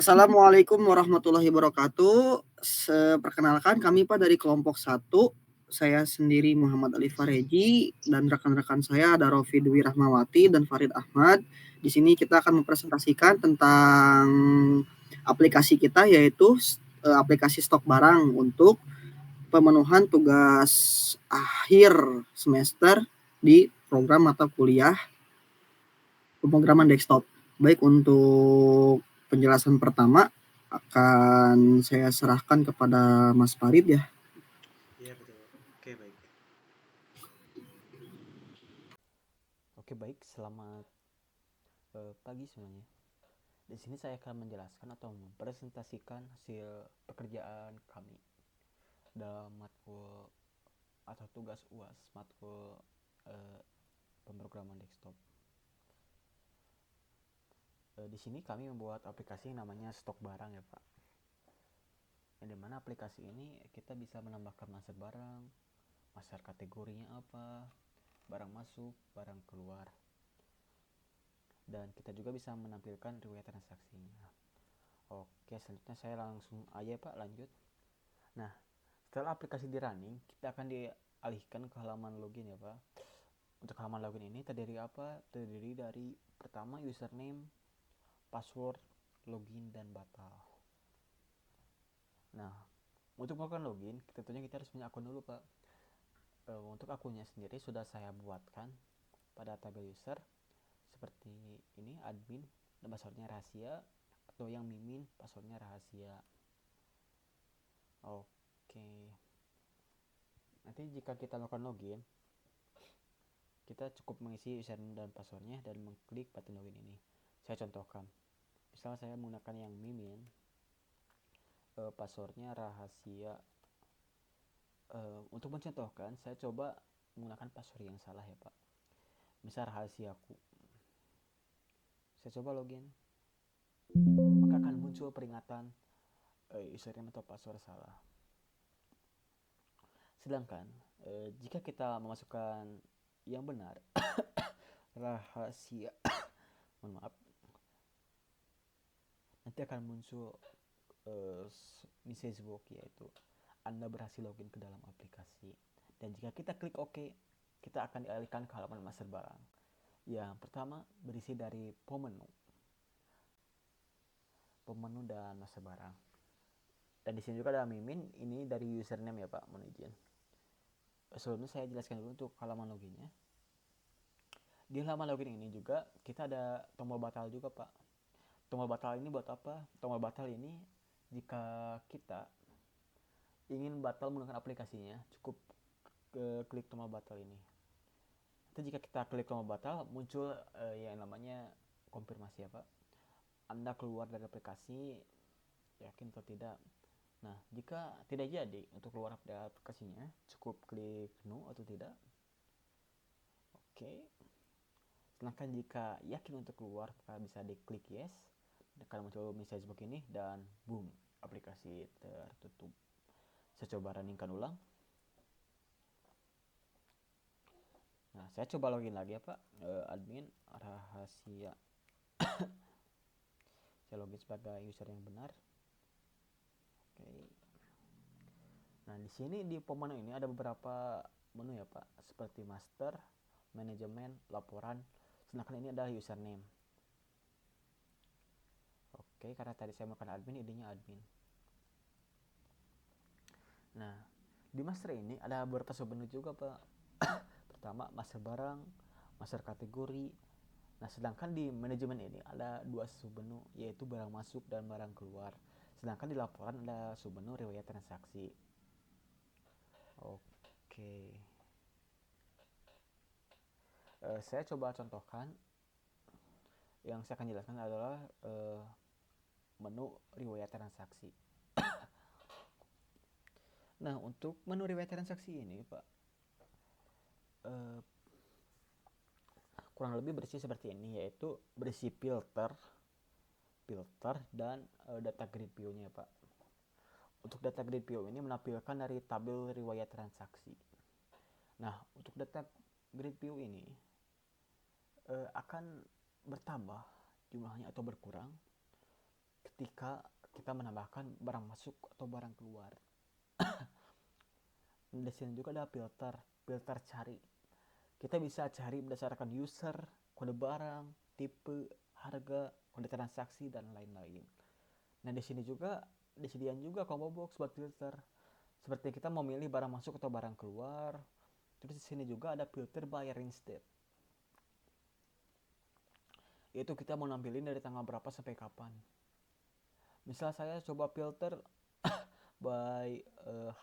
Assalamualaikum warahmatullahi wabarakatuh. Perkenalkan kami Pak dari kelompok 1. Saya sendiri Muhammad Ali Fareji dan rekan-rekan saya ada Rofi Dwi Rahmawati dan Farid Ahmad. Di sini kita akan mempresentasikan tentang aplikasi kita yaitu aplikasi stok barang untuk pemenuhan tugas akhir semester di program mata kuliah pemrograman desktop. Baik, untuk penjelasan pertama akan saya serahkan kepada Mas Farid ya. Iya betul. Oke baik. Oke baik, selamat pagi semuanya. Di sini saya akan menjelaskan atau mempresentasikan hasil pekerjaan kami dalam matkul atau tugas UAS matkul pemrograman desktop. Di sini kami membuat aplikasi yang namanya stok barang ya Pak. Yang dimana aplikasi ini kita bisa menambahkan master barang, master kategorinya apa, barang masuk, barang keluar. Dan kita juga bisa menampilkan riwayat transaksinya. Oke, selanjutnya saya langsung aja Pak lanjut. Nah, setelah aplikasi di running, kita akan dialihkan ke halaman login ya Pak. Untuk halaman login ini terdiri apa? Terdiri dari pertama username, password, login, dan batal. Nah, untuk melakukan login, tentunya kita harus punya akun dulu Pak. Untuk akunnya sendiri sudah saya buatkan pada tabel user seperti ini, admin dan passwordnya rahasia, atau yang mimin passwordnya rahasia. Oke, nanti jika kita melakukan login, kita cukup mengisi username dan passwordnya dan mengklik button login ini. Saya contohkan, misal saya menggunakan yang mimin, passwordnya rahasia. Untuk mencontohkan, saya coba menggunakan password yang salah ya Pak, misal rahasiaku. Saya coba login, maka akan muncul peringatan username atau password salah. Sedangkan jika kita memasukkan yang benar rahasia mohon maaf, nanti akan muncul message box, yaitu Anda berhasil login ke dalam aplikasi. Dan jika kita klik OK, kita akan dialihkan ke halaman master barang. Yang pertama berisi dari pemenu dan master barang. Dan di sini juga ada mimin, ini dari username ya Pak, mohon izin. Sebelumnya saya jelaskan dulu untuk halaman loginnya. Di halaman login ini juga kita ada tombol batal juga Pak. Tombol batal ini buat apa? Tombol batal ini jika kita ingin batal menggunakan aplikasinya, cukup klik tombol batal ini. Nanti jika kita klik tombol batal, muncul yang namanya konfirmasi ya Pak. Anda keluar dari aplikasi, yakin atau tidak? Nah, jika tidak jadi untuk keluar dari aplikasinya, cukup klik no atau tidak. Oke. Sedangkan jika yakin untuk keluar, maka bisa diklik yes. Akan muncul message box ini dan boom, aplikasi tertutup. Saya coba runningkan ulang. Nah, saya coba login lagi ya Pak, admin rahasia. Saya login sebagai user yang benar. Oke. Nah, di sini di pemenu ini ada beberapa menu ya Pak, seperti master, manajemen, laporan. Sedangkan ini adalah username. Oke, karena tadi saya makan admin, idenya admin. Nah, di master ini ada beberapa submenu juga Pak. Pertama, master barang, master kategori. Nah, sedangkan di manajemen ini ada dua submenu, yaitu barang masuk dan barang keluar. Sedangkan di laporan ada submenu riwayat transaksi. Oke. Saya coba contohkan. Yang saya akan jelaskan adalah menu riwayat transaksi. Nah, untuk menu riwayat transaksi ini Pak, kurang lebih berisi seperti ini, yaitu berisi filter dan data grid view-nya Pak. Untuk data grid view ini menampilkan dari tabel riwayat transaksi. Nah, untuk data grid view ini akan bertambah jumlahnya atau berkurang ketika kita menambahkan barang masuk atau barang keluar. Di sini juga ada filter cari. Kita bisa cari berdasarkan user, kode barang, tipe, harga, kode transaksi, dan lain-lain. Nah, di sini juga disediakan juga combo box buat filter. Seperti kita memilih barang masuk atau barang keluar. Terus di sini juga ada filter buyer instead. Yaitu kita mau nampilin dari tanggal berapa sampai kapan. Misal saya coba filter by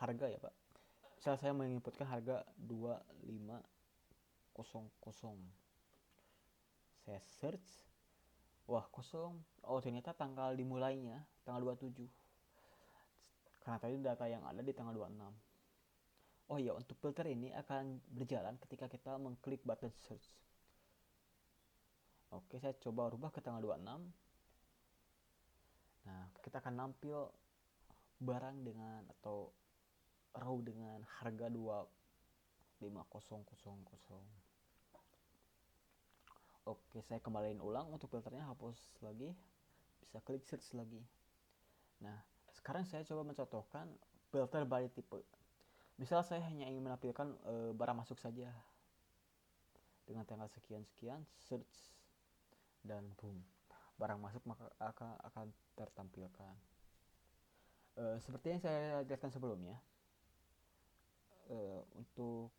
harga ya Pak. Misal saya menginputkan harga 2500. Saya search, wah kosong. Oh ternyata tanggal dimulainya tanggal 27. Karena tadi data yang ada di tanggal 26. Oh iya, untuk filter ini akan berjalan ketika kita mengklik button search. Oke, saya coba rubah ke tanggal 26. Nah, kita akan nampil barang dengan atau row dengan harga 25000. Oke, saya kembaliin ulang untuk filternya, hapus lagi. Bisa klik search lagi. Nah, sekarang saya coba mencontohkan filter by tipe. Misal saya hanya ingin menampilkan barang masuk saja dengan tanggal sekian-sekian, search, dan boom, barang masuk maka akan tertampilkan. Seperti yang saya jelaskan sebelumnya, untuk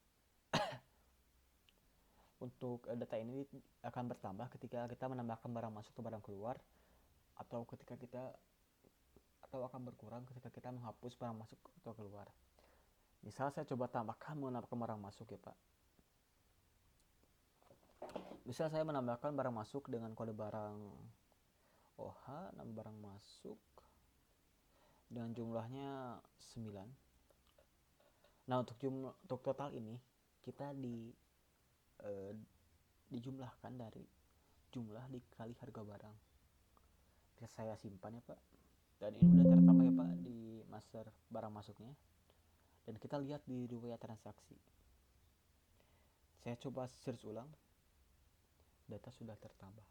data ini akan bertambah ketika kita menambahkan barang masuk atau barang keluar, atau akan berkurang ketika kita menghapus barang masuk atau keluar. Misal saya coba menambahkan barang masuk ya Pak. Misal saya menambahkan barang masuk dengan kode barang OH, nama barang masuk dengan jumlahnya 9. Nah, untuk total ini kita dijumlahkan dari jumlah dikali harga barang. Bisa saya simpan ya Pak. Dan ini udah tertambah ya Pak di master barang masuknya. Dan kita lihat di riwayat transaksi. Saya coba search ulang. Data sudah tertambah.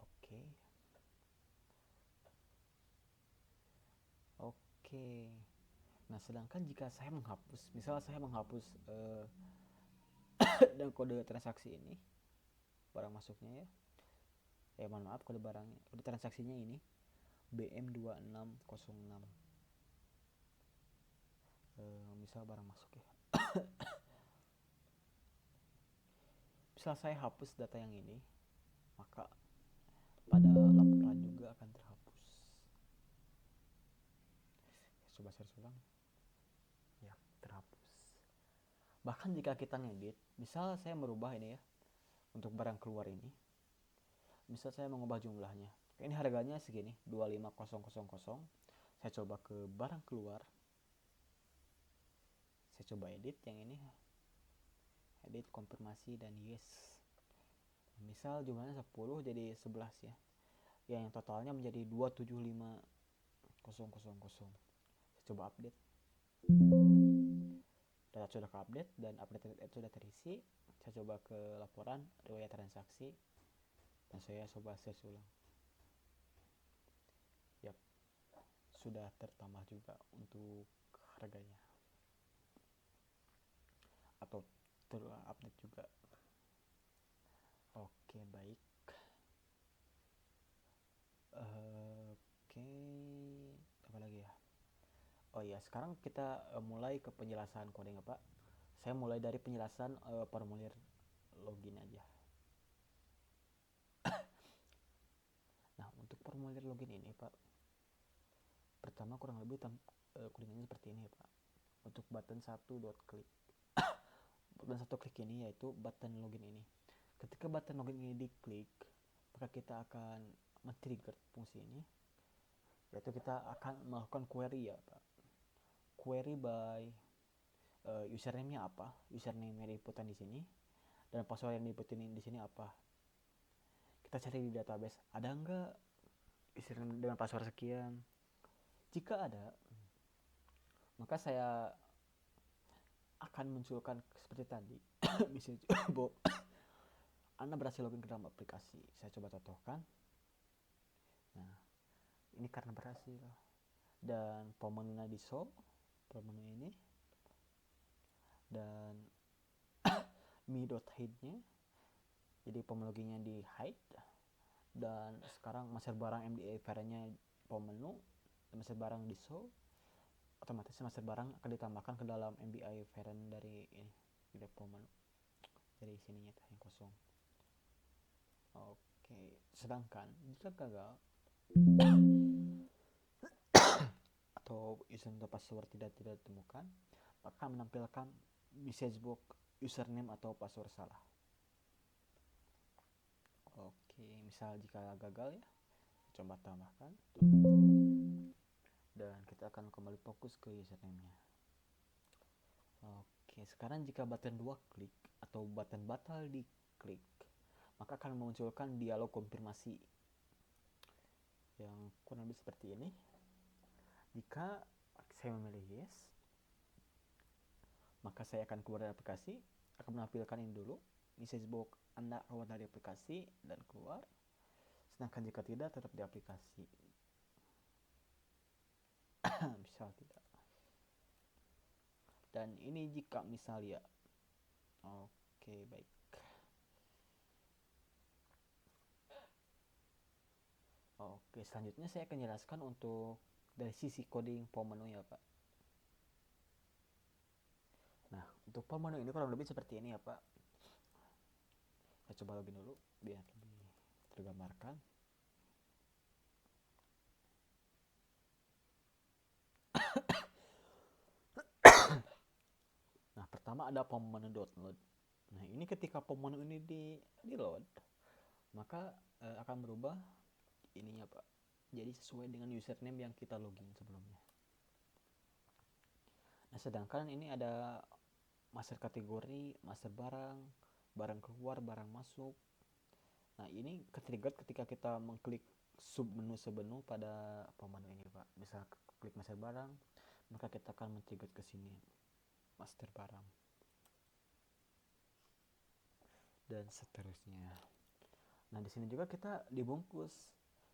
Oke. Nah, sedangkan jika saya menghapus, misalnya saya menghapus dan kode transaksi ini, barang masuknya ya, mohon maaf, kode transaksinya ini BM2606. Misal barang masuk ya. Misal saya hapus data yang ini, maka pada laporan juga akan terhapus. Coba search ulang. Ya, terhapus. Bahkan jika kita ngedit, misal saya merubah ini ya, untuk barang keluar ini, misal saya mengubah jumlahnya, ini harganya segini 25000. Saya coba ke barang keluar, saya coba edit yang ini, edit konfirmasi dan yes. Misal jumlahnya 10 jadi 11 ya, yang totalnya menjadi 275000. Saya coba update, data sudah ke update dan update itu sudah terisi. Saya coba ke laporan riwayat transaksi dan saya coba search ulang. Yap, sudah tertambah juga untuk harganya atau terupdate juga. Oke, baik. Oke, apa lagi ya? Oh iya, sekarang kita mulai ke penjelasan coding ya Pak. Saya mulai dari penjelasan formulir login aja. Nah, untuk formulir login ini Pak, pertama kurang lebih codingannya seperti ini ya Pak. Untuk button 1.click. Button 1 klik ini yaitu button login ini. Ketika button login ini diklik, maka kita akan men-trigger fungsi ini, yaitu kita akan melakukan query ya Pak. Query by username-nya apa? Username yang diinputan di sini dan password yang diinputin di sini apa? Kita cari di database, ada enggak username dengan password sekian? Jika ada, maka saya akan munculkan seperti tadi. Misalnya Anda berhasil login ke dalam aplikasi. Saya coba contohkan. ini karena berhasil. Dan pemenuhnya di show, pemenu ini, dan me.hide-nya, jadi pemloginya di hide. Dan sekarang master barang MDA variannya pemenu, master barang di show, otomatis master barang akan ditambahkan ke dalam MBI variant dari ini, dari pemenu, dari sininya yang kosong. Oke, sedangkan jika gagal atau username atau password tidak ditemukan, maka menampilkan message box username atau password salah. Oke, misal jika gagal ya, coba tambahkan. Dan kita akan kembali fokus ke username-nya. Oke, sekarang jika button 2 klik atau button batal diklik, maka akan memunculkan dialog konfirmasi yang kurang lebih seperti ini. Jika saya memilih yes, maka saya akan keluar dari aplikasi, akan menampilkan ini dulu, message box Anda keluar dari aplikasi dan keluar. Sedangkan jika tidak, tetap di aplikasi. Misal tidak. Dan ini jika misal ya. Oke, baik. Oke, selanjutnya saya akan jelaskan untuk dari sisi coding pom menu ya Pak. Nah, untuk pom menu ini kurang lebih seperti ini ya Pak. Saya coba login dulu biar lebih tergambarkan. Nah, pertama ada pom menu download. Nah, ini ketika pom menu ini di load, maka akan berubah ininya Pak. Jadi sesuai dengan username yang kita login sebelumnya. Nah, sedangkan ini ada master kategori, master barang, barang keluar, barang masuk. Nah, ini ketrigger ketika kita mengklik sub menu sebenu pada pemenu ini Pak. Bisa klik master barang, maka kita akan men-trigger ke sini master barang. Dan seterusnya. Nah, di sini juga kita dibungkus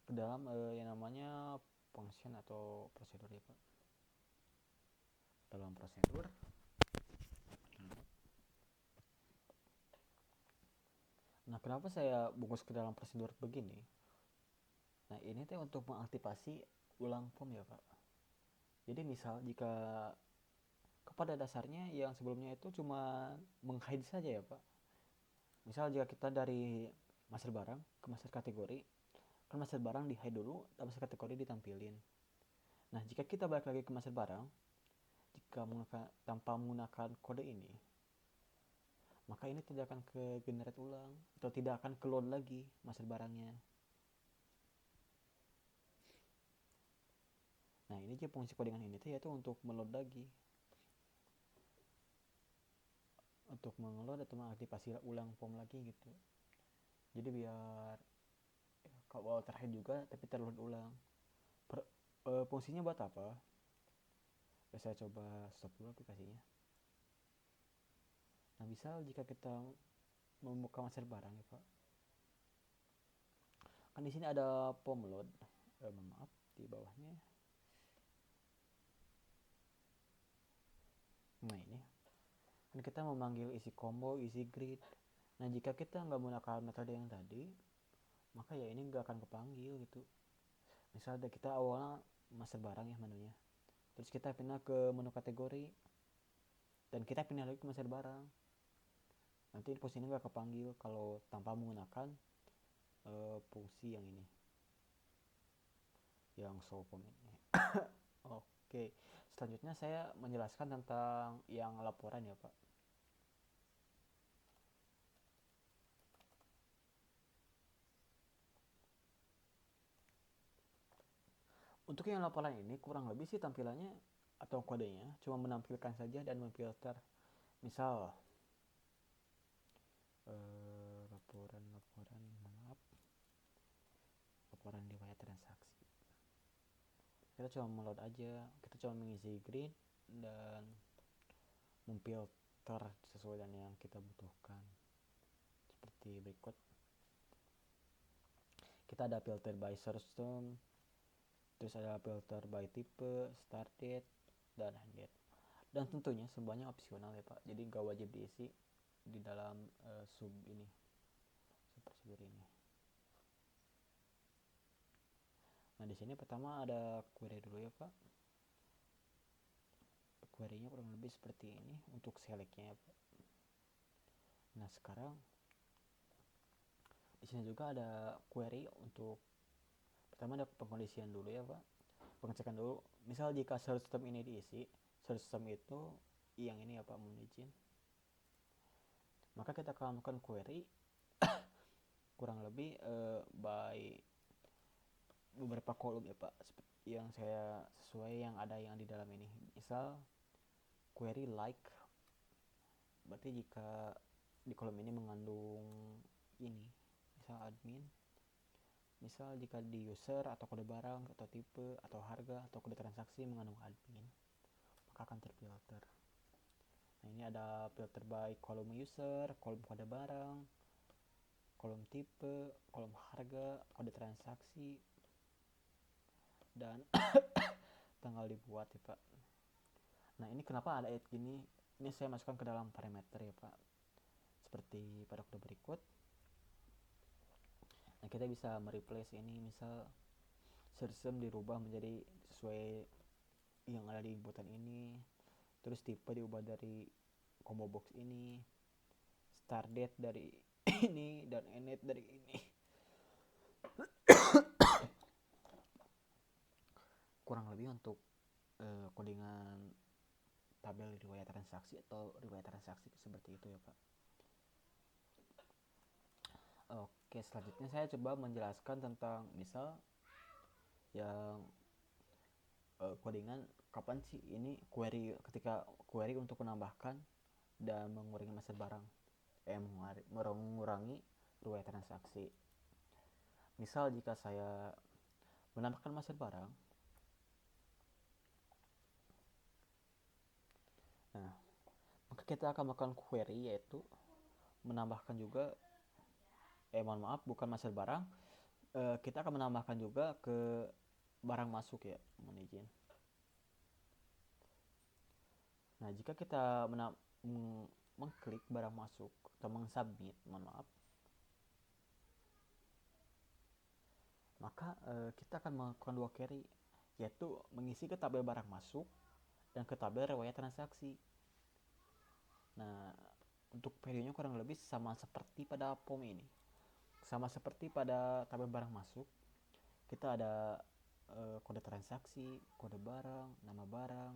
ke dalam yang namanya function atau prosedur ya Pak. Dalam prosedur. Nah, kenapa saya bungkus ke dalam prosedur begini? Nah, ini teh untuk mengaktifasi ulang form ya Pak. Jadi misal jika pada dasarnya yang sebelumnya itu cuma meng-hide saja ya Pak. Misal jika kita dari master barang ke master kategori, kan master barang di hide dulu, dan master kategori ditampilin. Nah, jika kita balik lagi ke master barang, jika tanpa menggunakan kode ini, maka ini tidak akan ke generate ulang atau tidak akan ke load lagi master barangnya. Nah, ini aja fungsi codingan ini tuh yaitu untuk meload lagi, untuk mengeload atau mengaktifasi ulang form lagi gitu. Jadi biar ya, kalau terhide juga tapi terload ulang. Fungsinya buat apa? Ya, saya coba stop dulu aplikasinya. Nah, misal jika kita membuka master barang ya Pak, kan di sini ada pom load, maaf di bawahnya. Nah, ini kan kita memanggil isi combo, isi grid. Nah, jika kita nggak menggunakan metode yang tadi, maka ya ini nggak akan kepanggil gitu. Misalnya kita awalnya master barang ya menunya, terus kita pindah ke menu kategori dan kita pindah lagi ke master barang, nanti fungsi ini nggak kepanggil kalau tanpa menggunakan fungsi yang ini, yang show form ini. Oke, selanjutnya saya menjelaskan tentang yang laporan ya Pak. Untuk yang laporan ini kurang lebih sih tampilannya atau kodenya cuma menampilkan saja dan memfilter. Misal laporan riwayat transaksi. Kita cuma meload aja, kita cuma mengisi grid dan memfilter sesuai dengan yang kita butuhkan. Seperti berikut. Kita ada filter by source term, Terus ada filter by tipe, start date, dan end date. Dan tentunya semuanya opsional ya Pak, jadi nggak wajib diisi di dalam sub prosedur ini. Nah di sini pertama ada query dulu ya Pak. Query-nya kurang lebih seperti ini untuk select-nya ya Pak. Nah sekarang di sini juga ada query untuk pertama ada pengkondisian dulu ya Pak, pengecekan dulu. Misal jika search term ini diisi, search term itu yang ini ya Pak, mohon izin. Maka kita akan melakukan query kurang lebih by beberapa kolom ya Pak, yang saya sesuai yang ada yang di dalam ini. Misal query like, berarti jika di kolom ini mengandung ini, misal admin, misal jika di user atau kode barang atau tipe atau harga atau kode transaksi mengandung admin, maka akan terfilter. Nah ini ada filter by kolom user, kolom kode barang, kolom tipe, kolom harga, kode transaksi, dan tanggal dibuat ya Pak. Nah ini kenapa ada gini, ini saya masukkan ke dalam parameter ya Pak, seperti pada kode berikut. Nah kita bisa mereplace ini, misal search term dirubah menjadi sesuai yang ada di inputan ini, terus tipe diubah dari combo box ini, start date dari ini, dan end date dari ini. Kurang lebih untuk codingan tabel riwayat transaksi atau riwayat transaksi seperti itu ya Pak. Oke, selanjutnya saya coba menjelaskan tentang misal yang codingan kapan sih ini query, ketika query untuk menambahkan dan mengurangi master barang, mengurangi riwayat transaksi. Misal jika saya menambahkan master barang, nah maka kita akan melakukan query, yaitu menambahkan juga mohon maaf, bukan master barang, kita akan menambahkan juga ke barang masuk ya, mohon izin. Nah jika kita mengklik barang masuk atau mengsubmit, mohon maaf, maka kita akan melakukan dua query, yaitu mengisi ke tabel barang masuk dan ke tabel riwayat transaksi. Nah untuk periodenya kurang lebih sama seperti pada form ini, sama seperti pada tabel barang masuk, kita ada kode transaksi, kode barang, nama barang,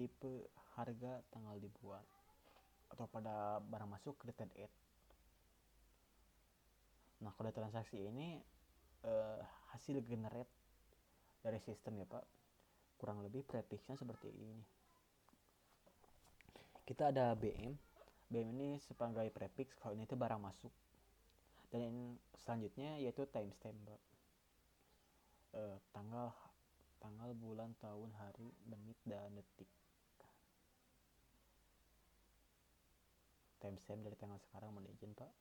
tipe, harga, tanggal dibuat, atau pada barang masuk created at. Nah kode transaksi ini hasil generate dari sistem ya Pak, kurang lebih prefixnya seperti ini. Kita ada BM ini sebagai prefix kalau ini itu barang masuk, dan selanjutnya yaitu timestamp Pak, tanggal, bulan, tahun, hari, menit, dan detik. Timestamp dari tanggal sekarang, mohon izin Pak.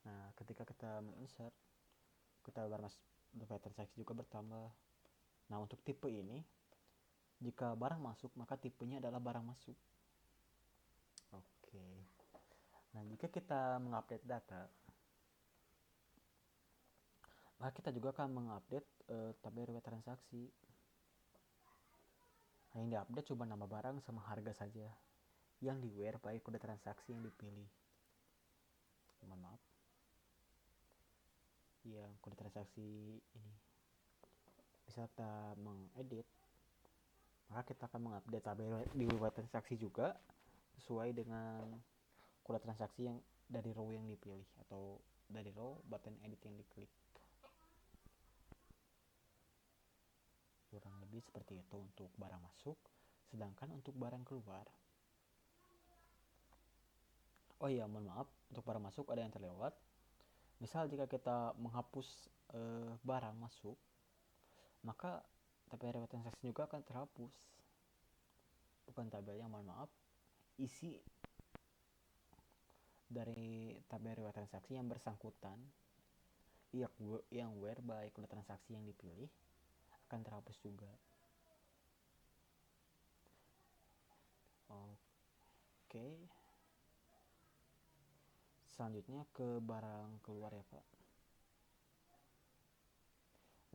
Nah ketika kita insert, kita barang transaksi juga bertambah. Nah untuk tipe ini, jika barang masuk maka tipenya adalah barang masuk. Oke. Nah jika kita mengupdate data, maka kita juga akan mengupdate tabel riwayat transaksi. Nah yang diupdate cuma nama barang sama harga saja, yang di where by kode transaksi yang dipilih. Mohon maaf, yang kode transaksi ini. Bisa kita mengedit, maka kita akan mengupdate tabel riwayat transaksi juga sesuai dengan kode transaksi yang dari row yang dipilih, atau dari row button edit yang diklik. Kurang lebih seperti itu untuk barang masuk. Sedangkan untuk barang keluar, oh iya mohon maaf, untuk barang masuk ada yang terlewat. Misal jika kita menghapus barang masuk, maka tabel riwayat transaksi juga akan terhapus. Bukan tabelnya, mohon maaf, isi dari tabel riwayat transaksi yang bersangkutan yang whereby kode transaksi yang dipilih akan terhapus juga. Oke, selanjutnya ke barang keluar ya Pak.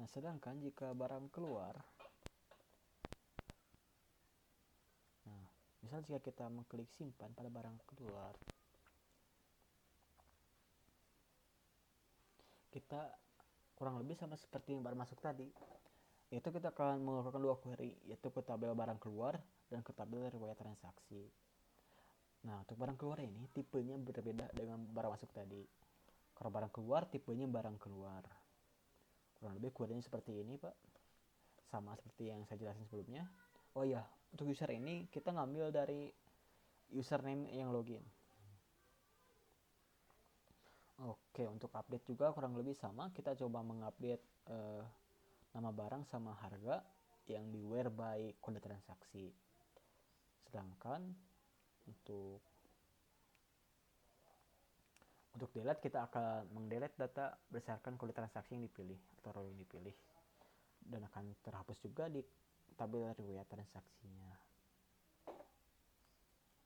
Nah, sedangkan jika barang keluar, nah misal jika kita mengklik simpan pada barang keluar, kita kurang lebih sama seperti yang baru masuk tadi, yaitu kita akan melakukan dua query, yaitu ke tabel barang keluar dan ke tabel riwayat transaksi. Nah, untuk barang keluar ini tipenya berbeda dengan barang masuk tadi. Kalau barang keluar tipenya barang keluar. Kurang lebih query-nya seperti ini Pak, sama seperti yang saya jelasin sebelumnya. Oh iya, untuk user ini kita ngambil dari username yang login. Oke, untuk update juga kurang lebih sama. Kita coba mengupdate nama barang sama harga yang di whereby kode transaksi. Sedangkan untuk delete kita akan mendelete data berdasarkan kode transaksi yang dipilih atau row yang dipilih, dan akan terhapus juga di tabel riwayat transaksinya.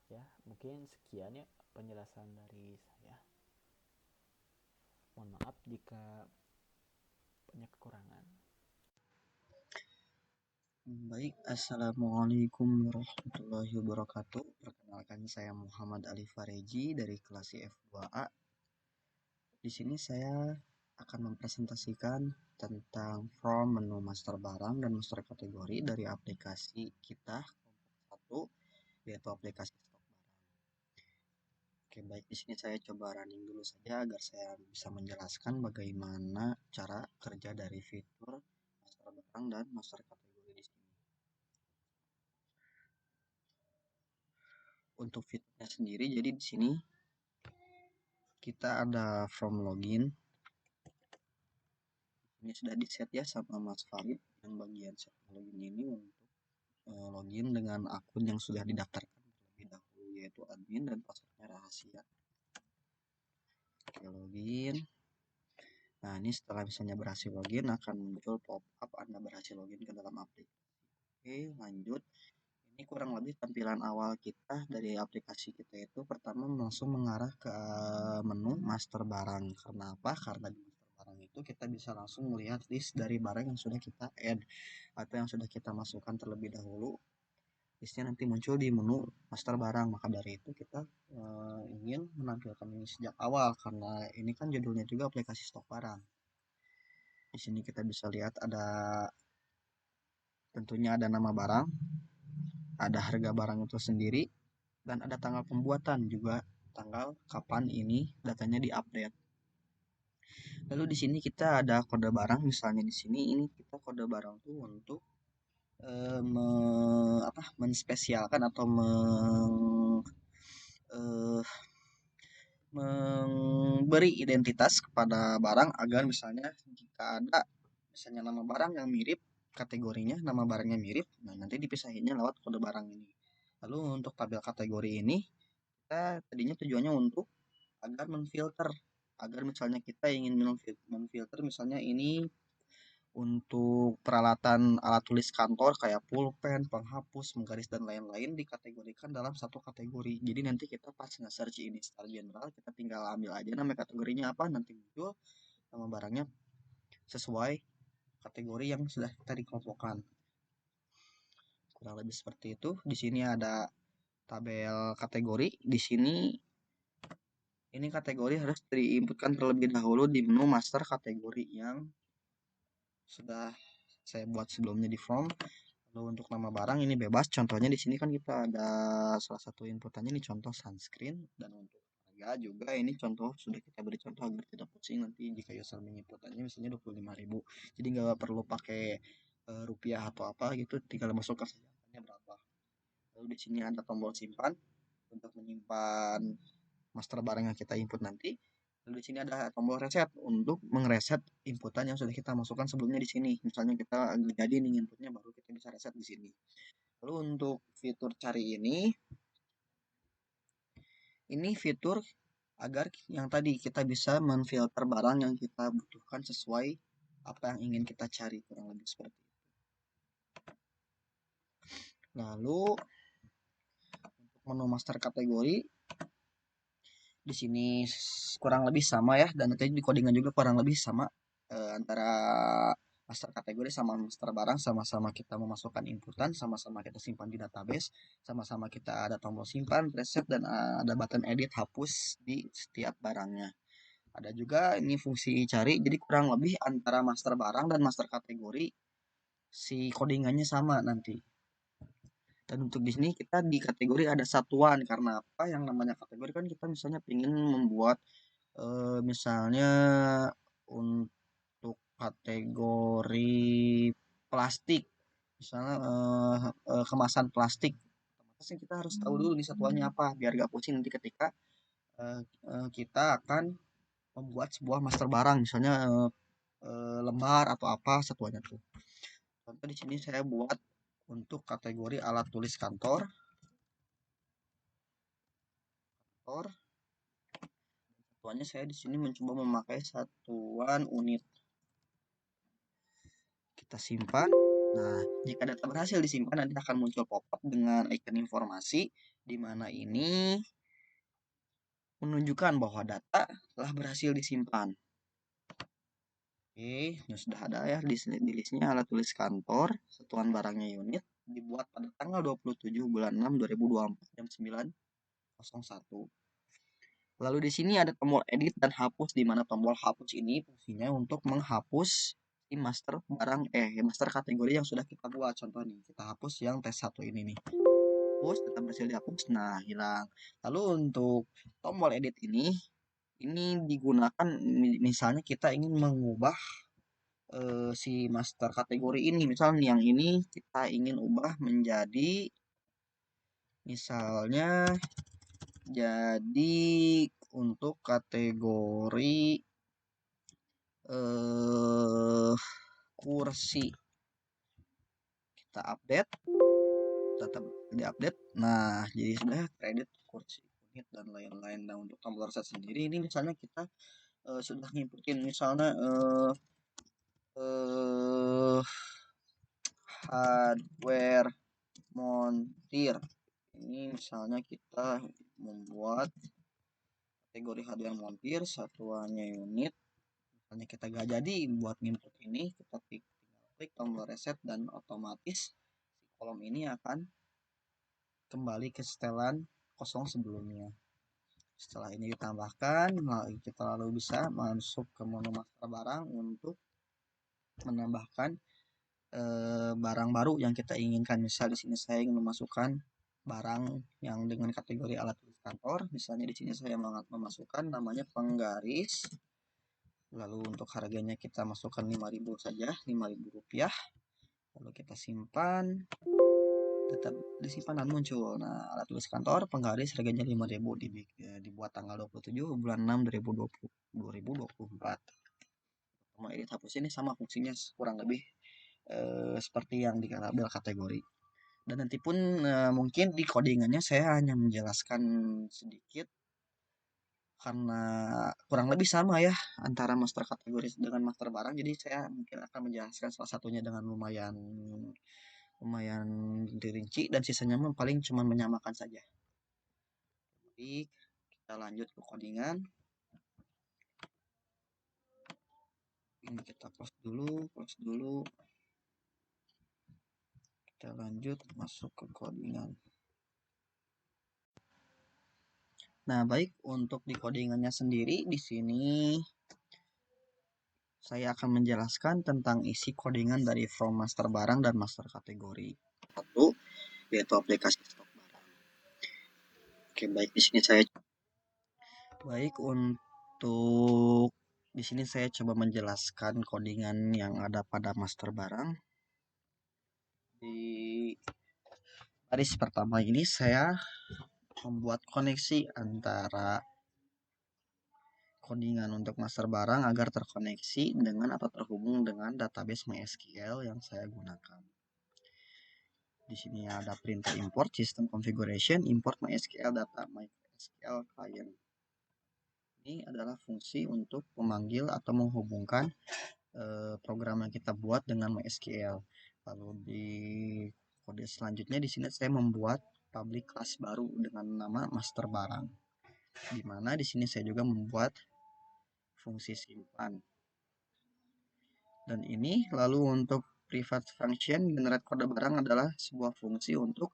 Ya, mungkin sekian ya penjelasan dari saya. Mohon maaf jika banyak kekurangan. Baik, assalamualaikum warahmatullahi wabarakatuh. Perkenalkan, saya Muhammad Ali Fareji dari kelas F2A. Di sini saya akan mempresentasikan tentang form menu master barang dan master kategori dari aplikasi kita kelompok 1, yaitu aplikasi stok barang. Oke, baik, di sini saya coba running dulu saja agar saya bisa menjelaskan bagaimana cara kerja dari fitur master barang dan master kategori di sini. Untuk fiturnya sendiri, jadi di sini kita ada from login. Ini sudah di set ya sama Mas Farid, yang bagian set login ini untuk login dengan akun yang sudah didaftarkan terlebih dahulu, yaitu admin dan passwordnya rahasia. Oke, login. Nah, ini setelah misalnya berhasil login akan muncul pop-up Anda berhasil login ke dalam aplikasi. Oke, lanjut. Ini kurang lebih tampilan awal kita dari aplikasi kita itu pertama langsung mengarah ke menu master barang. Karena apa? Karena di master barang itu kita bisa langsung melihat list dari barang yang sudah kita add atau yang sudah kita masukkan terlebih dahulu. Listnya nanti muncul di menu master barang. Maka dari itu kita ingin menampilkan ini sejak awal karena ini kan judulnya juga aplikasi stok barang. Di sini kita bisa lihat tentunya ada nama barang, ada harga barang itu sendiri, dan ada tanggal pembuatan juga, tanggal kapan ini datanya diupdate. Lalu di sini kita ada kode barang, misalnya di sini ini kita kode barang tuh untuk menspesialkan atau memberi identitas kepada barang agar misalnya jika ada misalnya nama barang yang mirip, kategorinya nama barangnya mirip, nah nanti dipisahinnya lewat kode barang ini. Lalu untuk tabel kategori ini kita tadinya tujuannya untuk agar menfilter, agar misalnya kita ingin menfilter misalnya ini untuk peralatan alat tulis kantor kayak pulpen, penghapus, menggaris dan lain-lain dikategorikan dalam satu kategori. Jadi nanti kita pas nge-search ini secara general, kita tinggal ambil aja nama kategorinya apa, nanti muncul nama barangnya sesuai kategori yang sudah kita dikelompokkan. Kurang lebih seperti itu. Di sini ada tabel kategori. Di sini ini kategori harus diinputkan terlebih dahulu di menu master kategori yang sudah saya buat sebelumnya di form. Lalu untuk nama barang ini bebas. Contohnya di sini kan kita ada salah satu inputannya ini contoh sunscreen, dan untuk harga juga ini contoh sudah kita beri contoh agar tidak pusing nanti jika user menginputannya misalnya 25.000. Jadi nggak perlu pakai rupiah atau apa gitu, tinggal masukkan saja angkanya berapa. Lalu di sini ada tombol simpan untuk menyimpan master barang yang kita input nanti. Lalu di sini ada tombol reset untuk mereset inputan yang sudah kita masukkan sebelumnya di sini. Misalnya kita jadi nih inputnya, baru kita bisa reset di sini. Lalu untuk fitur cari ini fitur agar yang tadi kita bisa menfilter barang yang kita butuhkan sesuai apa yang ingin kita cari, kurang lebih seperti itu. Lalu untuk menu master kategori di sini kurang lebih sama ya, dan nanti di codingan juga kurang lebih sama antara master kategori sama master barang, sama-sama kita memasukkan inputan, sama-sama kita simpan di database, sama-sama kita ada tombol simpan, preset, dan ada button edit hapus di setiap barangnya. Ada juga ini fungsi cari, jadi kurang lebih antara master barang dan master kategori si codingannya sama nanti. Dan untuk di sini kita di kategori ada satuan, karena apa? Yang namanya kategori kan kita misalnya ingin membuat misalnya untuk kategori plastik, misalnya kemasan plastik, otomatis kita harus tahu dulu nih satuannya apa, biar gak pusing nanti ketika kita akan membuat sebuah master barang, misalnya lembar atau apa satuannya tuh. Contoh di sini saya buat untuk kategori alat tulis kantor. Satuannya saya di sini mencoba memakai satuan unit. Kita simpan. Nah, jika data berhasil disimpan, nanti akan muncul pop-up dengan icon informasi di mana ini menunjukkan bahwa data telah berhasil disimpan. Oke, ini sudah ada ya di listnya alat tulis kantor, satuan barangnya unit, dibuat pada tanggal 27 bulan 6 2024 jam 9.01. Lalu di sini ada tombol edit dan hapus, di mana tombol hapus ini fungsinya untuk menghapus si master barang master kategori yang sudah kita buat. Contoh nih, kita hapus yang tes 1 ini nih. Hapus, tetap berhasil dihapus, nah hilang. Lalu untuk tombol edit ini digunakan misalnya kita ingin mengubah si master kategori ini. Misalnya yang ini kita ingin ubah menjadi misalnya jadi untuk kategori kursi, kita update, tetap diupdate. Nah, jadi sudah kredit kursi unit dan lain-lain. Nah, untuk tombol reset sendiri ini misalnya kita sudah ngikutin misalnya hardware montir. Ini misalnya kita membuat kategori hardware montir, satuannya unit. Misalnya kita gak jadi buat input ini, kita tinggal klik tombol reset dan otomatis si kolom ini akan kembali ke setelan kosong sebelumnya. Setelah ini ditambahkan, kita lalu bisa masuk ke menu master barang untuk menambahkan barang baru yang kita inginkan. Misal di sini saya ingin memasukkan barang yang dengan kategori alat tulis kantor. Misalnya di sini saya memasukkan namanya penggaris. Lalu untuk harganya kita masukkan 5.000 saja, Rp5.000. Lalu kita simpan. Tetap disimpan dan muncul. Nah, alat tulis kantor penggaris harganya 5.000, dibuat tanggal 27 bulan 6 2024. Mau edit hapus ini sama fungsinya kurang lebih seperti yang di label kategori. Dan nanti pun mungkin di codingannya saya hanya menjelaskan sedikit karena kurang lebih sama ya antara master kategori dengan master barang, jadi saya mungkin akan menjelaskan salah satunya dengan lumayan dirinci, dan sisanya paling cuma menyamakan saja. Jadi kita lanjut ke codingan. Ini kita close dulu. Kita lanjut masuk ke codingan. Nah, baik, untuk di codingannya sendiri di sini saya akan menjelaskan tentang isi codingan dari from master barang dan master kategori. Satu, yaitu aplikasi stok barang. Oke, baik, di sini saya coba menjelaskan codingan yang ada pada master barang. Di baris pertama ini saya membuat koneksi antara codingan untuk master barang agar terkoneksi dengan atau terhubung dengan database MySQL yang saya gunakan. Di sini ada printer import, system configuration, import MySQL data, MySQL client. Ini adalah fungsi untuk memanggil atau menghubungkan program yang kita buat dengan MySQL. Lalu di kode selanjutnya di sini saya membuat public class baru dengan nama master barang. Di mana di sini saya juga membuat fungsi simpan. Dan ini lalu untuk private function generate kode barang adalah sebuah fungsi untuk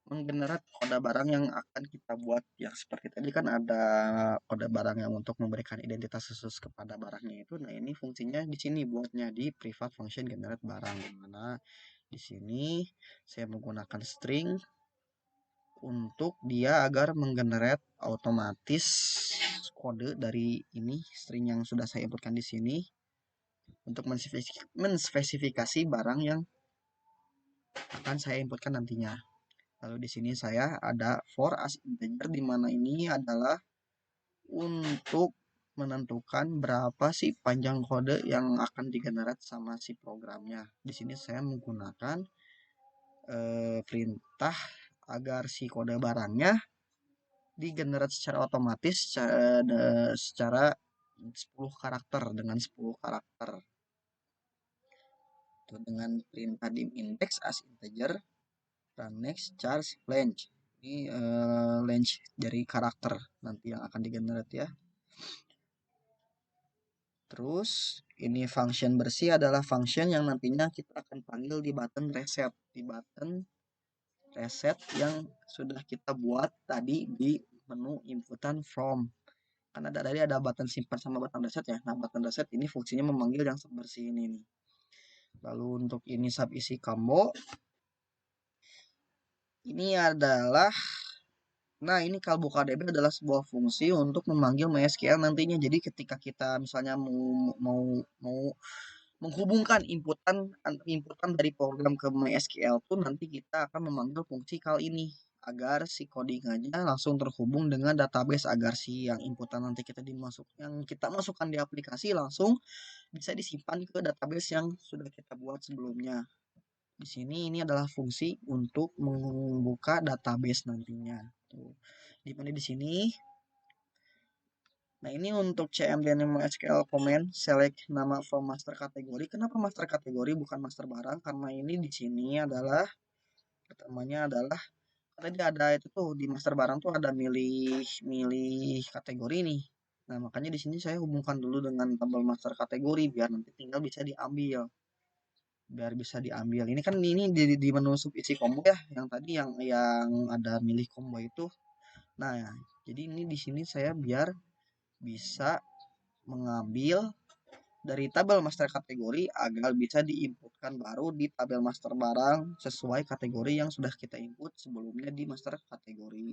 menggenerate kode barang yang akan kita buat, yang seperti tadi kan ada kode barang yang untuk memberikan identitas khusus kepada barangnya itu. Nah, ini fungsinya di sini buatnya di private function generate barang, di mana di sini saya menggunakan string untuk dia agar menggenerate otomatis kode dari ini string yang sudah saya inputkan di sini untuk menspesifikasi barang yang akan saya inputkan nantinya. Lalu di sini saya ada for as integer, di mana ini adalah untuk menentukan berapa sih panjang kode yang akan digenerate sama si programnya. Di sini saya menggunakan perintah agar si kode barangnya digenerate secara otomatis secara 10 karakter dengan 10 karakter. Tuh, dengan perintah dim index as integer run next charge length. Ini length dari karakter nanti yang akan digenerate ya. Terus ini function bersih adalah function yang nantinya kita akan panggil di button reset, yang sudah kita buat tadi di menu inputan from. Karena tadi ada button simpan sama button reset ya. Nah, button reset ini fungsinya memanggil yang bersih ini nih. Lalu untuk ini sub isi combo, ini adalah ini CalbuKDB adalah sebuah fungsi untuk memanggil MySQL nantinya. Jadi ketika kita misalnya mau menghubungkan inputan dari program ke MySQL tuh, nanti kita akan memanggil fungsi cal ini agar si codingannya langsung terhubung dengan database, agar si yang inputan nanti yang kita masukkan di aplikasi langsung bisa disimpan ke database yang sudah kita buat sebelumnya. Di sini ini adalah fungsi untuk membuka database nantinya. Tuh. Di mana di sini. Nah, ini untuk CMD MySQL comment select nama from master kategori. Kenapa master kategori bukan master barang? Karena ini di sini adalah pertamanya adalah tadi ada itu tuh di master barang tuh ada milih kategori nih. Nah, makanya di sini saya hubungkan dulu dengan tabel master kategori biar nanti tinggal bisa diambil. Ini kan ini di menu sub isi combo ya, yang tadi yang ada milih combo itu. Nah, jadi ini di sini saya biar bisa mengambil dari tabel master kategori agar bisa diinputkan baru di tabel master barang sesuai kategori yang sudah kita input sebelumnya di master kategori.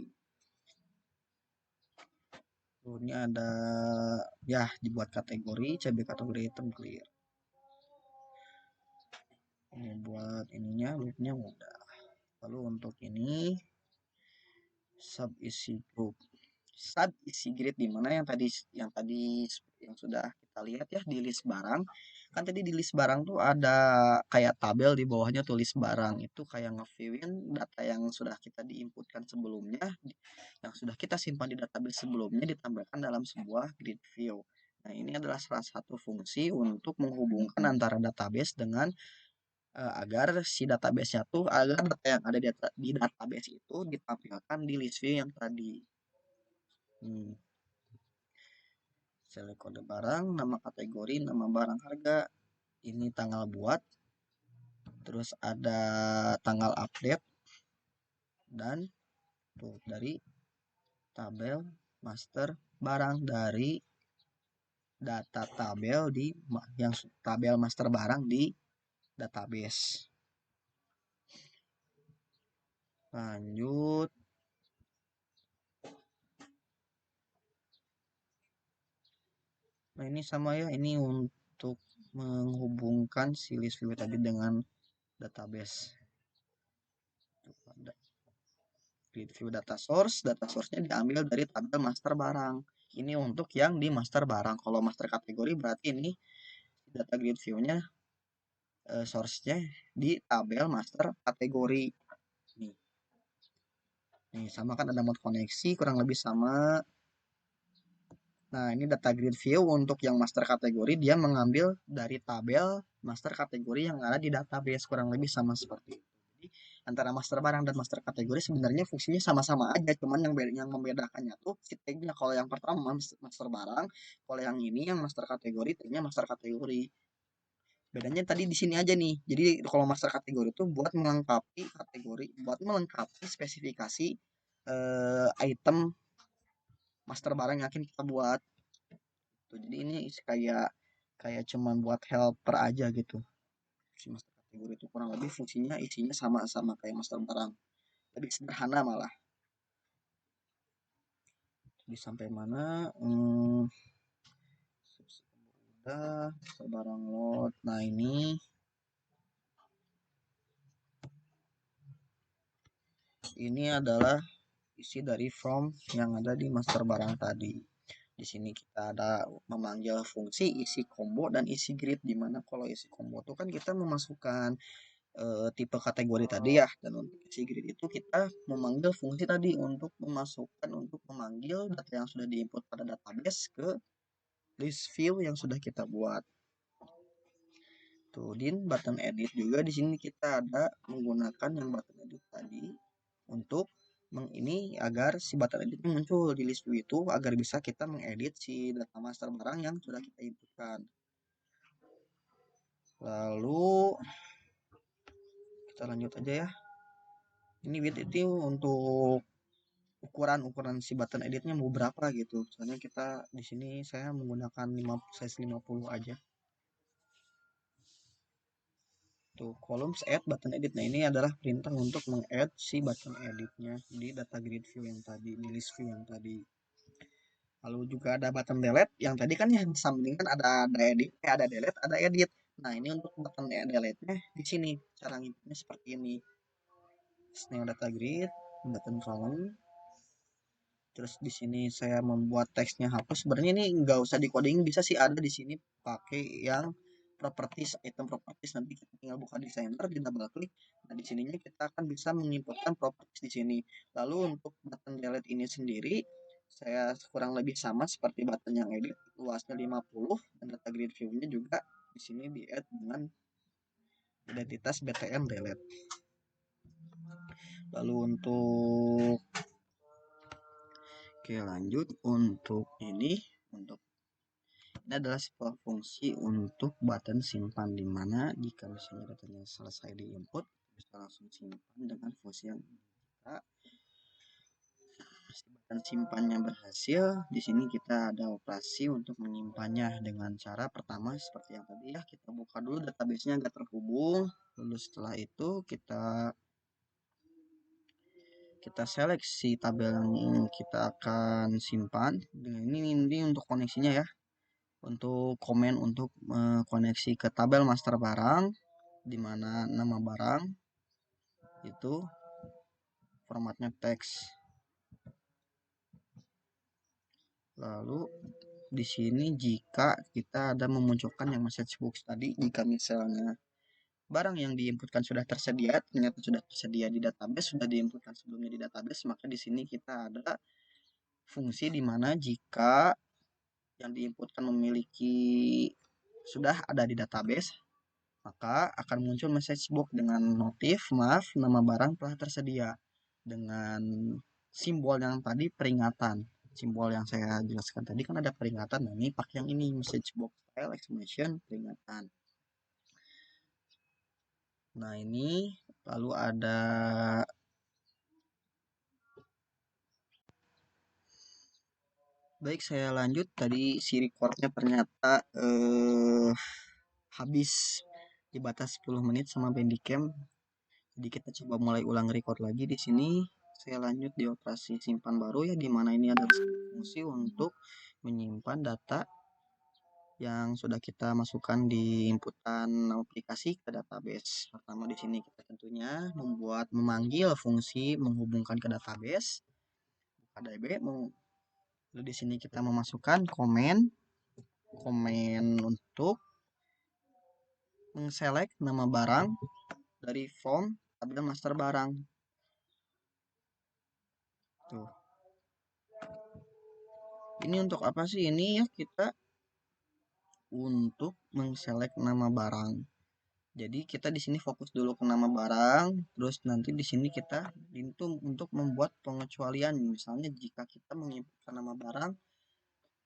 Ini ada ya dibuat kategori CB kategori item clear. Ini buat ininya loopnya mudah. Lalu untuk ini sub isi group, sub isi grid, di mana yang tadi yang sudah kita lihat ya di list barang. Kan tadi di list barang tuh ada kayak tabel di bawahnya tulis barang, itu kayak nge-viewin data yang sudah kita diinputkan sebelumnya, yang sudah kita simpan di database sebelumnya ditambahkan dalam sebuah grid view. Nah, ini adalah salah satu fungsi untuk menghubungkan antara database dengan agar si database-nya tuh agar data yang ada di database itu ditampilkan di list view yang tadi. Select kode barang, nama kategori, nama barang harga, ini tanggal buat, terus ada tanggal update, dan tuh dari tabel master barang, dari data tabel yang tabel master barang di database. Lanjut. Nah, ini sama ya, ini untuk menghubungkan si list view tadi dengan database. Grid view data source-nya diambil dari tabel master barang. Ini untuk yang di master barang. Kalau master kategori berarti ini data grid view-nya source-nya di tabel master kategori. Nih sama kan ada mode koneksi kurang lebih sama. Nah, ini data grid view untuk yang master kategori, dia mengambil dari tabel master kategori yang ada di database, kurang lebih sama seperti itu. Jadi, antara master barang dan master kategori sebenarnya fungsinya sama-sama aja, cuman yang membedakannya tuh si tagnya. Kalau yang pertama master barang, kalau yang ini yang master kategori, tagnya master kategori. Bedanya tadi di sini aja nih. Jadi kalau master kategori itu buat melengkapi kategori, buat melengkapi spesifikasi item master barang yang akan kita buat. Tuh, jadi ini kayak kayak cuman buat helper aja gitu. Si master kategori itu kurang lebih fungsinya isinya sama-sama kayak master barang. Lebih sederhana malah. Jadi sampai mana? Udah master barang load. Nah, ini adalah isi dari form yang ada di master barang tadi. Di sini kita ada memanggil fungsi isi combo dan isi grid, dimana kalau isi combo itu kan kita memasukkan tipe kategori tadi ya, dan untuk isi grid itu kita memanggil fungsi tadi untuk memanggil data yang sudah diinput pada database ke list view yang sudah kita buat. Tuh, di button edit juga di sini kita ada menggunakan yang button edit tadi untuk ini agar si button edit muncul di list view itu agar bisa kita mengedit si data master barang yang sudah kita inputkan. Lalu kita lanjut aja ya. Ini width itu untuk ukuran si button editnya mau berapa gitu. Soalnya kita di sini saya menggunakan size 50 aja. Tuh, columns add button edit. Nah, ini adalah perintah untuk meng-add si button editnya di data grid view yang tadi, di list view yang tadi. Lalu juga ada button delete yang tadi kan yang disambungkan ada edit, ada delete, ada edit. Nah, ini untuk button delete-nya di sini cara ngitipnya seperti ini. New data grid, button column. Terus di sini saya membuat teksnya hapus. Sebenarnya ini nggak usah di coding, bisa sih ada di sini pakai yang properties, item properties. Nanti kita tinggal buka designer, di double klik. Nah, di sininya kita akan bisa menginputkan properties di sini. Lalu untuk button delete ini sendiri, saya kurang lebih sama seperti button yang edit, luasnya 50 dan data grid view-nya juga di sini di add dengan identitas btn delete. Lalu untuk Oke, lanjut untuk ini adalah sebuah fungsi untuk button simpan, di mana jika misalnya datanya selesai diinput bisa langsung simpan dengan fungsi yang kita button simpannya berhasil. Di sini kita ada operasi untuk menyimpannya dengan cara pertama seperti yang tadi ya, kita buka dulu database-nya agar terhubung. Lalu setelah itu kita seleksi tabel yang kita akan simpan. Ini untuk koneksinya ya, untuk komen untuk koneksi ke tabel master barang, di mana nama barang itu formatnya teks. Lalu di sini jika kita ada memunculkan yang message box tadi, jika misalnya barang yang diinputkan sudah tersedia, ternyata sudah tersedia di database, sudah diinputkan sebelumnya di database, maka di sini kita ada fungsi di mana jika yang diinputkan sudah ada di database, maka akan muncul message box dengan notif, maaf, nama barang telah tersedia, dengan simbol yang tadi peringatan. Simbol yang saya jelaskan tadi kan ada peringatan, nah ini pakai yang ini, message box style exclamation peringatan. Nah, ini lalu ada baik, saya lanjut. Tadi si recordnya ternyata habis di batas 10 menit sama Bandicam. Jadi kita coba mulai ulang record lagi di sini. Saya lanjut di operasi simpan baru ya, di mana ini ada fungsi untuk menyimpan data yang sudah kita masukkan di inputan aplikasi ke database. Pertama di sini kita tentunya memanggil fungsi menghubungkan ke database. Buka DB. Lalu di sini kita memasukkan komen untuk mengselect nama barang dari form tabel master barang. Tuh. Ini untuk apa sih? Ini ya kita untuk mengselect nama barang. Jadi kita di sini fokus dulu ke nama barang, terus nanti di sini kita itu untuk membuat pengecualian. Misalnya jika kita menginputkan nama barang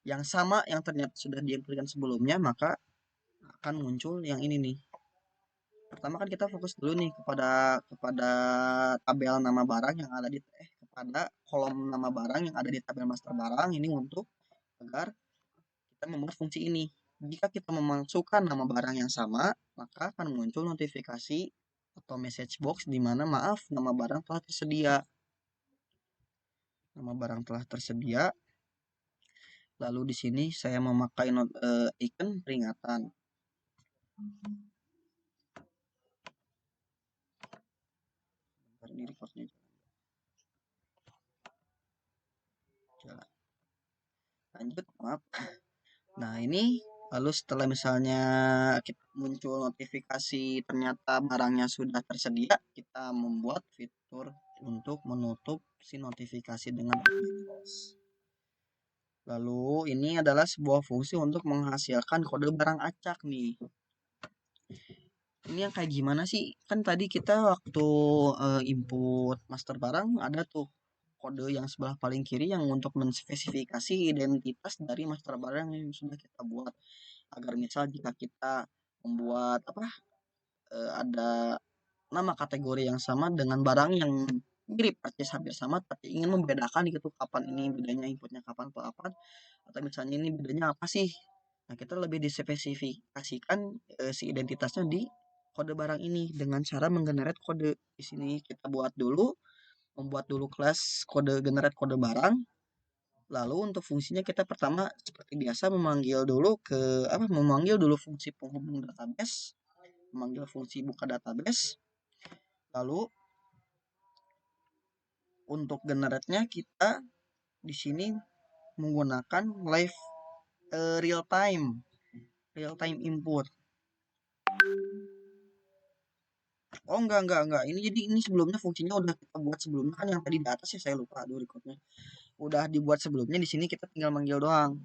yang sama yang ternyata sudah diinputkan sebelumnya, maka akan muncul yang ini nih. Pertama kan kita fokus dulu nih kepada tabel nama barang yang ada kepada kolom nama barang yang ada di tabel master barang ini untuk agar kita membuat fungsi ini. Jika kita memasukkan nama barang yang sama, maka akan muncul notifikasi atau message box di mana maaf nama barang telah tersedia. Nama barang telah tersedia. Lalu di sini saya memakai icon peringatan. Ini recordnya jalan. Lanjut, maaf. Nah, ini lalu setelah misalnya muncul notifikasi ternyata barangnya sudah tersedia, kita membuat fitur untuk menutup si notifikasi dengan close. Lalu ini adalah sebuah fungsi untuk menghasilkan kode barang acak nih. Ini yang kayak gimana sih? Kan tadi kita waktu input master barang ada tuh kode yang sebelah paling kiri yang untuk menspesifikasi identitas dari master barang yang sudah kita buat. Agar misal jika kita membuat ada nama kategori yang sama dengan barang yang mirip persis hampir sama tapi ingin membedakan gitu kapan ini bedanya inputnya kapan atau misalnya ini bedanya apa sih. Nah, kita lebih dispesifikasikan si identitasnya di kode barang ini dengan cara menggenerate kode. Di sini kita membuat dulu kelas kode generate kode barang. Lalu untuk fungsinya kita pertama seperti biasa memanggil dulu fungsi penghubung database, memanggil fungsi buka database. Lalu untuk generate-nya kita di sini menggunakan real time input. Oh enggak. Ini sebelumnya fungsinya udah kita buat sebelumnya kan yang tadi di atas ya saya lupa recordnya. Udah dibuat sebelumnya, di sini kita tinggal manggil doang.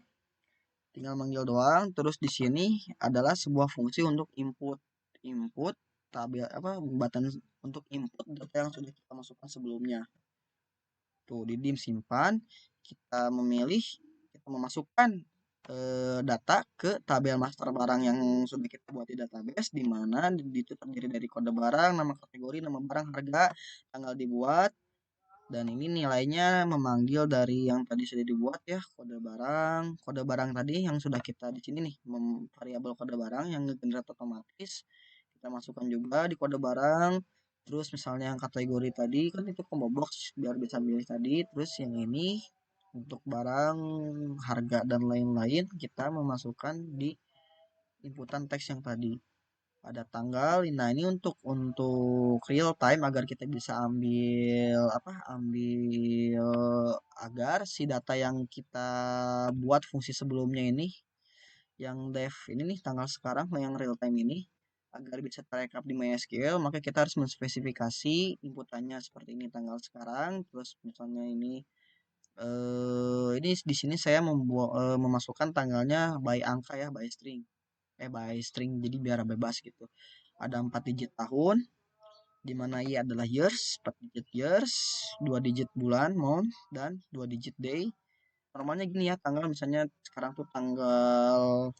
Terus di sini adalah sebuah fungsi untuk input tabel button untuk input data yang sudah kita masukkan sebelumnya. Tuh di dim simpan, kita memasukkan data ke tabel master barang yang sudah kita buat di database, di mana itu terdiri dari kode barang, nama kategori, nama barang, harga, tanggal dibuat, dan ini nilainya memanggil dari yang tadi sudah dibuat ya, kode barang tadi yang sudah kita di sini nih, variabel kode barang yang generate otomatis kita masukkan juga di kode barang. Terus misalnya yang kategori tadi kan itu combo box biar bisa milih tadi. Terus yang ini untuk barang, harga dan lain-lain kita memasukkan di inputan teks yang tadi. Ada tanggal. Nah, ini untuk real time agar kita bisa ambil agar si data yang kita buat fungsi sebelumnya ini yang dev ini nih tanggal sekarang yang real time ini agar bisa terekap di MySQL, maka kita harus menspesifikasi inputannya seperti ini tanggal sekarang. Terus misalnya ini di sini saya memasukkan tanggalnya by angka ya, by string, jadi biar bebas gitu. Ada 4 digit tahun, di mana I adalah years, 4 digit years, 2 digit bulan month, dan 2 digit day. Normalnya gini ya, tanggal misalnya sekarang tuh tanggal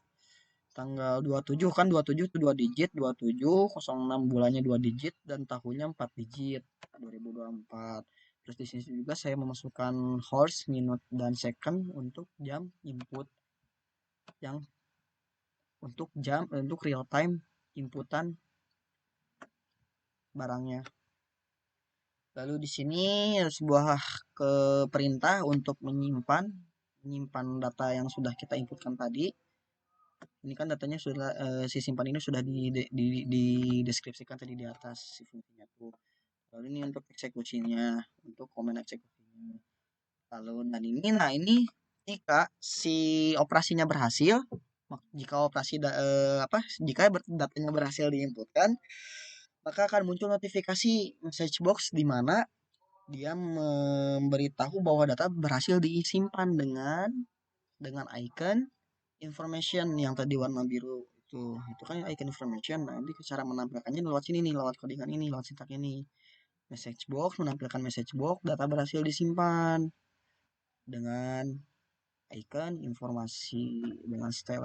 27 kan, 27 itu 2 digit, 2706 bulannya 2 digit dan tahunnya 4 digit 2024. Terus di sini juga saya memasukkan hours, minute dan second untuk jam input yang untuk real time inputan barangnya. Lalu di sini sebuah perintah untuk menyimpan data yang sudah kita inputkan tadi. Ini kan datanya sudah si simpan ini sudah dideskripsikan tadi di atas si fungsinya tuh. Lalu ini untuk eksekusinya, untuk komen eksekusinya. Lalu dan ini jika si operasinya berhasil, jika datanya berhasil diinputkan, maka akan muncul notifikasi message box di mana dia memberitahu bahwa data berhasil disimpan dengan dengan icon information yang tadi warna biru itu kan icon information. Nah, nanti cara menampilkannya lewat sini nih, lewat codingan ini, lewat sintak ini. Message box menampilkan message box, data berhasil disimpan dengan icon informasi dengan style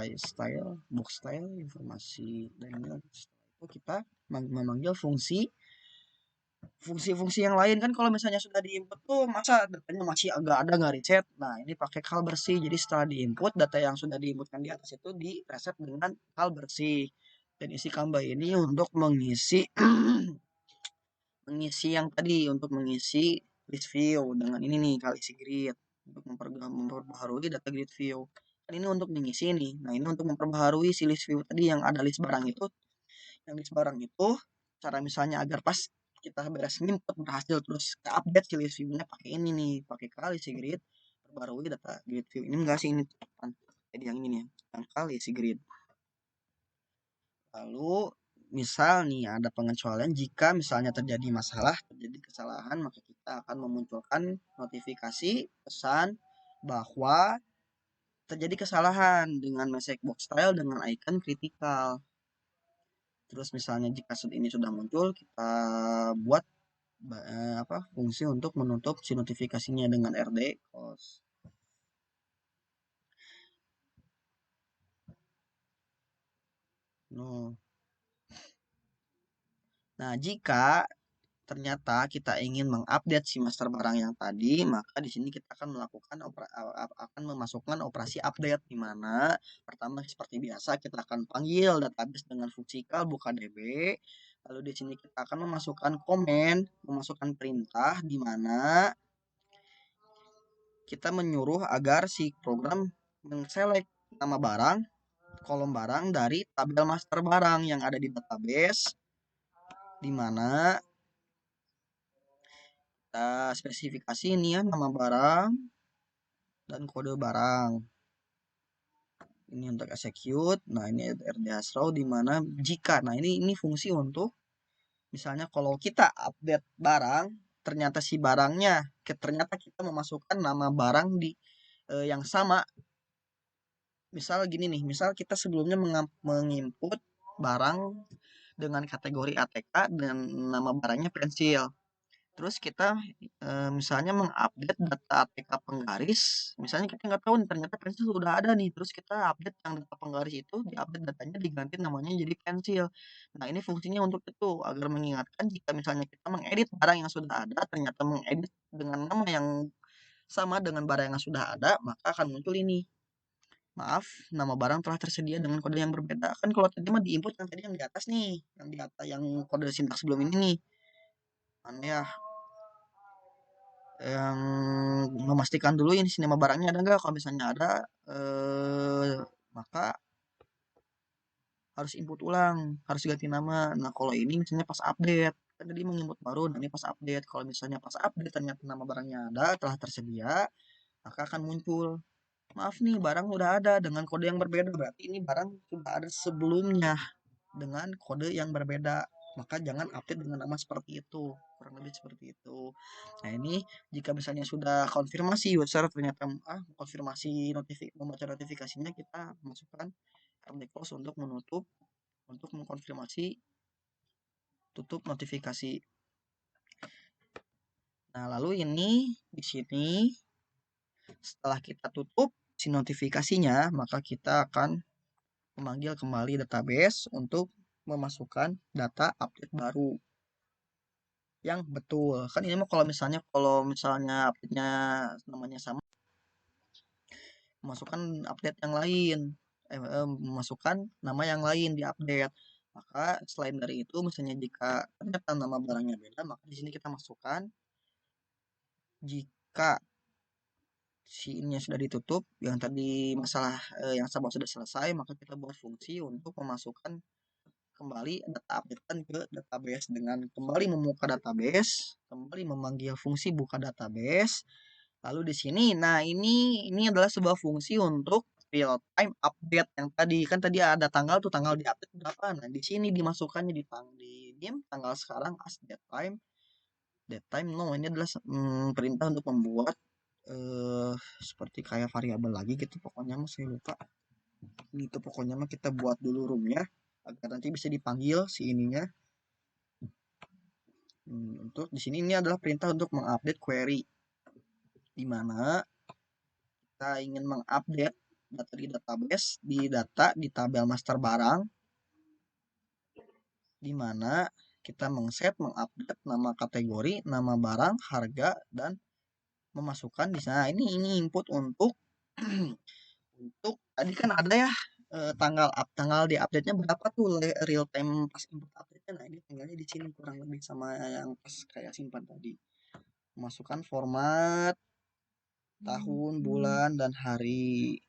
box style informasi, dan setelah itu kita memanggil fungsi yang lain. Kan kalau misalnya sudah diinput tuh masa datanya masih agak ada nggak reset. Nah, ini pakai kal bersih. Jadi setelah diinput, data yang sudah diinputkan di atas itu di reset dengan kal bersih. Dan isi kamba ini untuk mengisi yang tadi, untuk mengisi list view dengan ini nih, kal isi grid untuk memperbaharui data grid view. Dan ini untuk mengisi nih. Nah, ini untuk memperbaharui si list view tadi yang ada list barang itu. Yang list barang itu cara misalnya agar pas kita beres nginput berhasil terus ke update si list view-nya pakai ini nih, pakai kali si grid perbarui data grid view. Ini enggak sih, ini kan jadi yang ini nih, yang kali si grid. Lalu misal nih ada pengecualian, jika misalnya terjadi masalah, terjadi kesalahan, maka kita akan memunculkan notifikasi pesan bahwa terjadi kesalahan dengan message box style dengan icon kritikal. Terus misalnya jika ini sudah muncul, kita buat fungsi untuk menutup si notifikasinya dengan rd close. Nah, jika ternyata kita ingin mengupdate si master barang yang tadi, maka di sini kita akan memasukkan operasi update, di mana pertama seperti biasa kita akan panggil database dengan fungsi kal buka db. Lalu di sini kita akan memasukkan memasukkan perintah, di mana kita menyuruh agar si program men-select nama barang, kolom barang dari tabel master barang yang ada di database, di mana kita spesifikasi ini ya, nama barang dan kode barang. Ini untuk execute. Nah, ini rd hasrow, di mana jika, nah ini fungsi untuk misalnya kalau kita update barang, ternyata si barangnya ternyata kita memasukkan nama barang di yang sama. Misal gini nih, misal kita sebelumnya menginput barang dengan kategori ATK dan nama barangnya pensil. Terus kita misalnya mengupdate data ATK penggaris, misalnya kita nggak tahu nih, ternyata pensil sudah ada nih, terus kita update yang data penggaris itu, diupdate datanya, diganti namanya jadi pensil. Nah, ini fungsinya untuk itu, agar mengingatkan jika misalnya kita mengedit barang yang sudah ada, ternyata mengedit dengan nama yang sama dengan barang yang sudah ada, maka akan muncul ini. Maaf, nama barang telah tersedia dengan kode yang berbeda. Kan kalau tadi mah diinput yang tadi yang di atas nih, yang di atas yang kode sintaks sebelum ini nih. Aneh ya. Yang memastikan dulu ini si nama barangnya ada nggak. Kalau misalnya ada, maka harus input ulang, harus ganti nama. Nah, kalau ini misalnya pas update, kan tadi menginput baru, nah ini pas update. Kalau misalnya pas update ternyata nama barangnya ada, telah tersedia, maka akan muncul, maaf nih, barang udah ada dengan kode yang berbeda. Berarti ini barang sudah ada sebelumnya dengan kode yang berbeda. Maka jangan update dengan nama seperti itu. Kurang lebih seperti itu. Nah, ini jika misalnya sudah konfirmasi user ternyata konfirmasi membaca notifikasinya, kita masukkan rd close untuk menutup, untuk mengkonfirmasi tutup notifikasi. Nah, lalu ini di sini setelah kita tutup si notifikasinya, maka kita akan memanggil kembali database untuk memasukkan data update baru yang betul. Kan ini mah kalau misalnya update-nya namanya sama, masukkan update yang lain, memasukkan nama yang lain di update. Maka selain dari itu, misalnya jika ternyata nama barangnya beda, maka di sini kita masukkan jika si ini sudah ditutup, yang tadi masalah yang sama sudah selesai, maka kita buat fungsi untuk memasukkan kembali data update ke database dengan kembali membuka database, kembali memanggil fungsi buka database. Lalu di sini, nah ini adalah sebuah fungsi untuk real time update yang tadi. Kan tadi ada tanggal tuh, tanggal di update berapa. Nah, di sini dimasukkannya di tanggal sekarang as date time. No, ini adalah perintah untuk membuat seperti kayak variabel lagi gitu, pokoknya mah saya lupa. Ini tuh pokoknya mah kita buat dulu roomnya agar nanti bisa dipanggil si ininya. Untuk di sini ini adalah perintah untuk mengupdate query, di mana kita ingin mengupdate data di database di di tabel master barang, di mana kita mengupdate nama kategori, nama barang, harga, dan memasukkan di sana. Ini input untuk untuk tadi kan ada ya tanggal di update-nya berapa tuh real time pas input update-nya. Nah, ini tinggalnya di sini kurang lebih sama yang pas kayak simpan tadi. Masukkan format tahun, bulan, dan hari.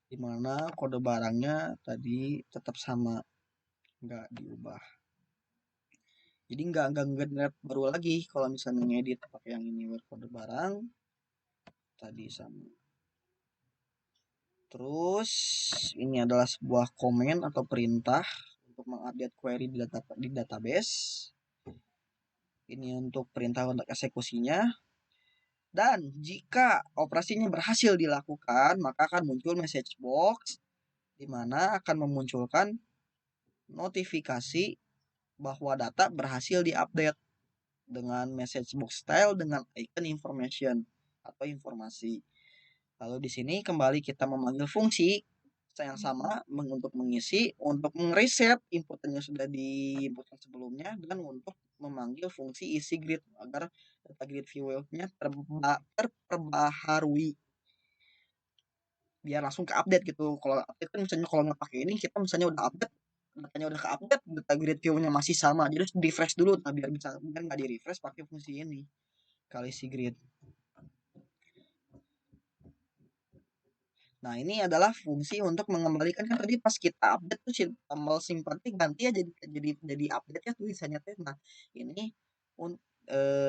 Dimana kode barangnya tadi tetap sama, nggak diubah. Jadi nggak generate baru lagi kalau misalnya ngedit pakai yang ini, kode barang tadi sama. Terus ini adalah sebuah komen atau perintah untuk mengupdate query di database. Ini untuk perintah untuk eksekusinya. Dan jika operasinya berhasil dilakukan, maka akan muncul message box di mana akan memunculkan notifikasi bahwa data berhasil diupdate dengan message box style dengan icon information atau informasi. Lalu di sini kembali kita memanggil fungsi yang sama untuk mengisi, untuk mereset input yang sudah diinputkan sebelumnya, dan untuk memanggil fungsi isi grid agar data grid view-nya terperbaharui biar langsung ke update gitu. Kalau update kan misalnya kalau nggak pakai ini, kita misalnya udah update, datanya udah ke update, data grid view-nya masih sama, jadi harus di refresh dulu, nah biar nggak di refresh pakai fungsi ini kali isi grid. Nah, ini adalah fungsi untuk mengembalikan, kan tadi pas kita update tuh tombol simpan ganti ya jadi update ya tulisannya teh. Nah,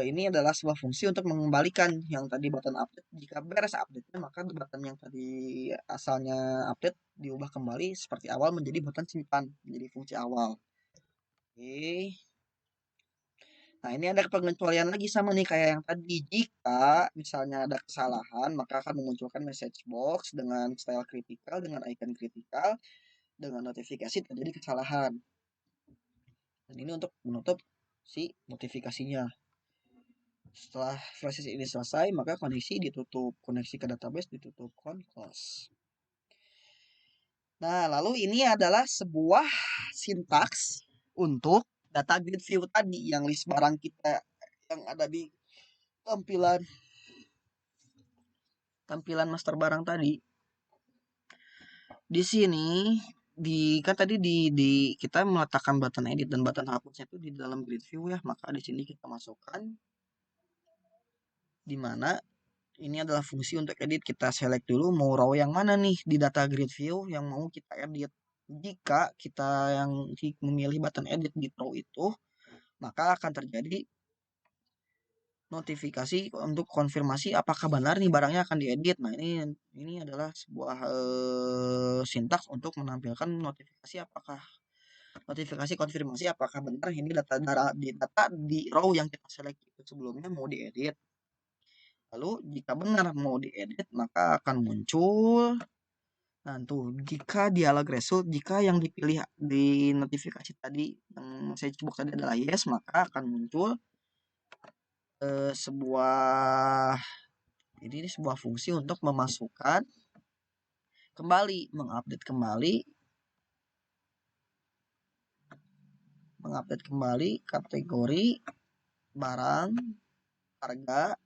ini adalah sebuah fungsi untuk mengembalikan yang tadi button update. Jika beres update-nya, maka button yang tadi asalnya update diubah kembali seperti awal menjadi button simpan, menjadi fungsi awal. Oke. Nah, ini ada pengecualian lagi sama nih kayak yang tadi. Jika misalnya ada kesalahan, maka akan memunculkan message box dengan style kritikal, dengan icon kritikal, dengan notifikasi terjadi kesalahan. Dan ini untuk menutup si notifikasinya. Setelah proses ini selesai, maka koneksi ditutup. Koneksi ke database ditutup, close. Nah, lalu ini adalah sebuah sintaks untuk data grid view tadi, yang list barang kita yang ada di tampilan master barang tadi. Di sini kan tadi kita meletakkan button edit dan button hapusnya itu di dalam grid view ya, maka di sini kita masukkan, di mana ini adalah fungsi untuk edit. Kita select dulu mau row yang mana nih di data grid view yang mau kita edit. Jika kita yang memilih button edit di row itu, maka akan terjadi notifikasi untuk konfirmasi apakah benar nih barangnya akan diedit. Nah, ini adalah sebuah sintaks untuk menampilkan notifikasi konfirmasi apakah benar ini data di row yang kita select itu sebelumnya mau diedit. Lalu jika benar mau diedit, maka akan muncul, nah tuh, jika dialog result, jika yang dipilih di notifikasi tadi yang message box tadi adalah yes, maka akan muncul sebuah fungsi untuk memasukkan kembali, mengupdate kembali kategori, barang, harga,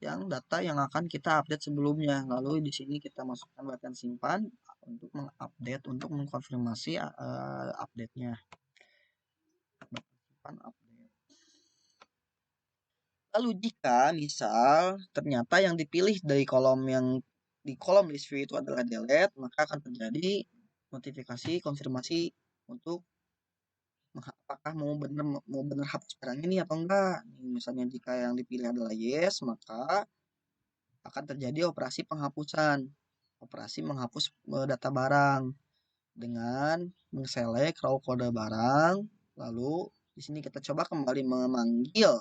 yang data yang akan kita update sebelumnya. Lalu di sini kita masukkan button simpan untuk mengupdate, untuk mengkonfirmasi update-nya. Button simpan update. Lalu jika misal ternyata yang dipilih dari di kolom list view itu adalah delete, maka akan terjadi notifikasi konfirmasi untuk apakah mau benar hapus barang ini atau enggak. Misalnya jika yang dipilih adalah yes, maka akan terjadi operasi penghapusan, operasi menghapus data barang dengan mengselect row kode barang. Lalu di sini kita coba kembali memanggil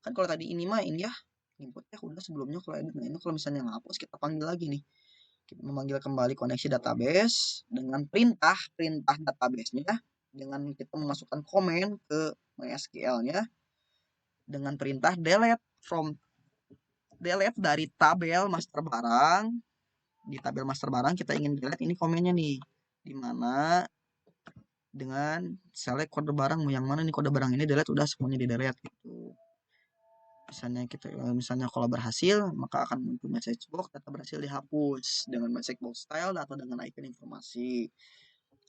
Kan kalau tadi ini mah ini ya inputnya udah sebelumnya kalau edit. Nah ini kalau misalnya ngapus kita panggil lagi nih. Kita memanggil kembali koneksi database dengan perintah database-nya dengan kita memasukkan komen ke MySQL-nya dengan perintah delete dari tabel master barang. Di tabel master barang kita ingin delete ini komennya nih, dimana dengan select kode barang yang mana nih kode barang ini delete, udah semuanya di delete gitu. Misalnya kalau berhasil maka akan muncul message box data berhasil dihapus dengan message box style atau dengan icon informasi.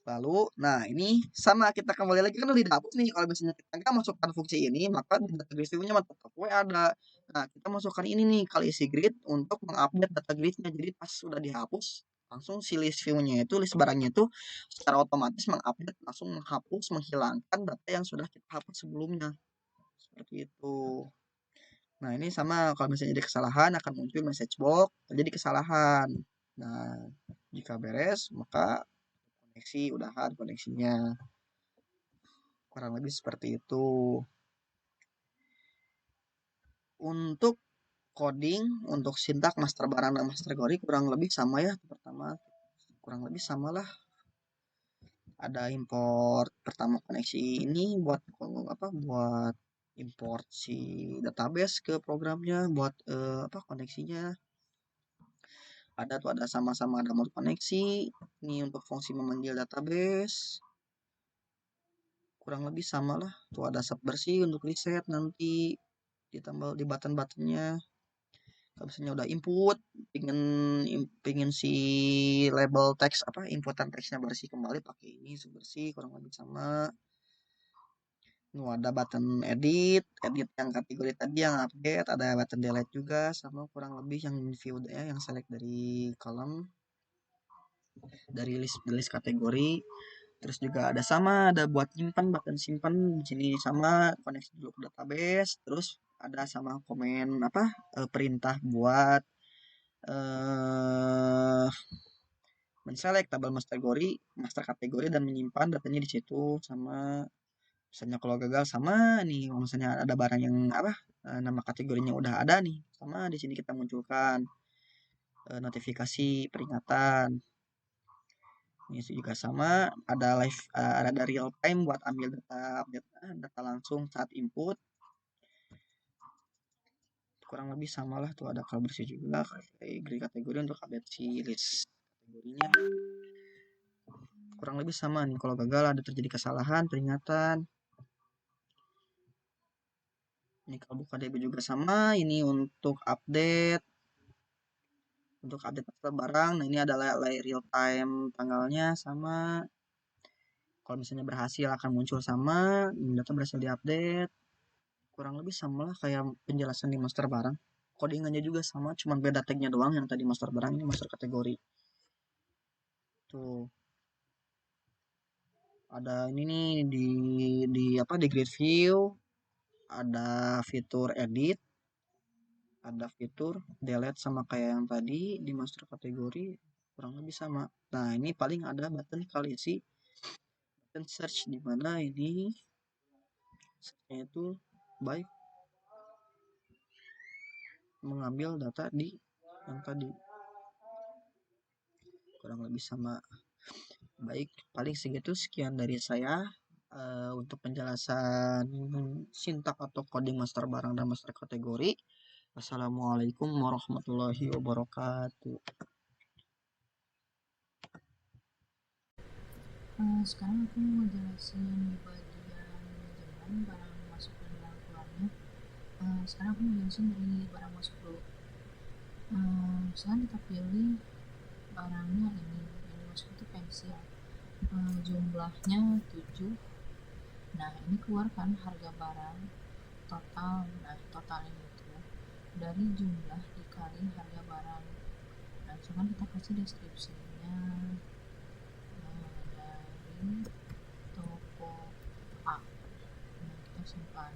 Lalu, nah ini sama kita kembali lagi kan udah dihapus nih. Kalau misalnya kita nggak masukkan fungsi ini, maka data grid view-nya tetap ada. Nah, kita masukkan ini nih kali isi grid untuk mengupdate data grid-nya. Jadi pas sudah dihapus, langsung si list view-nya itu, list barangnya itu secara otomatis mengupdate, langsung menghapus, menghilangkan data yang sudah kita hapus sebelumnya. Seperti itu. Nah, ini sama kalau misalnya ada kesalahan akan muncul message box, terjadi kesalahan. Nah, jika beres, maka udahan koneksinya, kurang lebih seperti itu. Untuk coding, untuk sintak master barang dan master kategori kurang lebih sama ya. Pertama kurang lebih sama lah. Ada import pertama koneksi ini buat import si database ke programnya, buat koneksinya. Ada sama-sama ada mode koneksi. Ini untuk fungsi memanggil database. Kurang lebih sama lah. Tuh ada subbersih untuk reset nanti ditambah di button-buttonnya. Kalau misalnya udah input, pingin si label teks inputan teksnya bersih kembali, pakai ini subbersih, kurang lebih sama. Ada button edit yang kategori tadi yang update, ada button delete juga, sama kurang lebih yang view ya, yang select dari column, dari list kategori. Terus juga ada buat nyimpan, button simpan di sini sama koneksi dulu ke database. Terus ada sama komen perintah buat menselect tabel master kategori dan menyimpan datanya di situ. Sama misalnya kalau gagal sama nih, misalnya ada barang yang nama kategorinya udah ada nih, sama di sini kita munculkan notifikasi peringatan. Ini juga sama, ada real time buat ambil data langsung saat input. Kurang lebih sama lah, tuh ada kalau bersih juga kategori untuk update si list kategorinya. Kurang lebih sama nih, kalau gagal ada terjadi kesalahan peringatan. Ini kalau buka DB juga sama, ini untuk update master barang. Nah ini adalah real time tanggalnya sama. Kalau misalnya berhasil akan muncul sama, data berhasil diupdate. Kurang lebih sama lah kayak penjelasan di master barang. Codingannya juga sama, cuman beda tagnya doang. Yang tadi master barang, ini master kategori. Tuh. Ada ini nih di grid view, ada fitur edit, ada fitur delete sama kayak yang tadi di master kategori, kurang lebih sama. Nah, ini paling ada button kali isi button search, di mana ini search-nya itu baik mengambil data di yang tadi. Kurang lebih sama. Baik, paling segitu, sekian dari saya untuk penjelasan sintak atau coding master barang dan master kategori. Assalamualaikum warahmatullahi wabarakatuh. Sekarang aku mau jelasin di bagian manajemen barang masuk dan barang keluarnya. Sekarang aku mau jelasin dari barang masuk dulu. Misalkan kita pilih barangnya ini, yang masuk itu pensil, jumlahnya 7. Nah ini keluarkan harga barang total. Nah totalnya itu dari jumlah dikali harga barang. Nah misalkan kita kasih deskripsinya dari toko A. Nah kita simpan.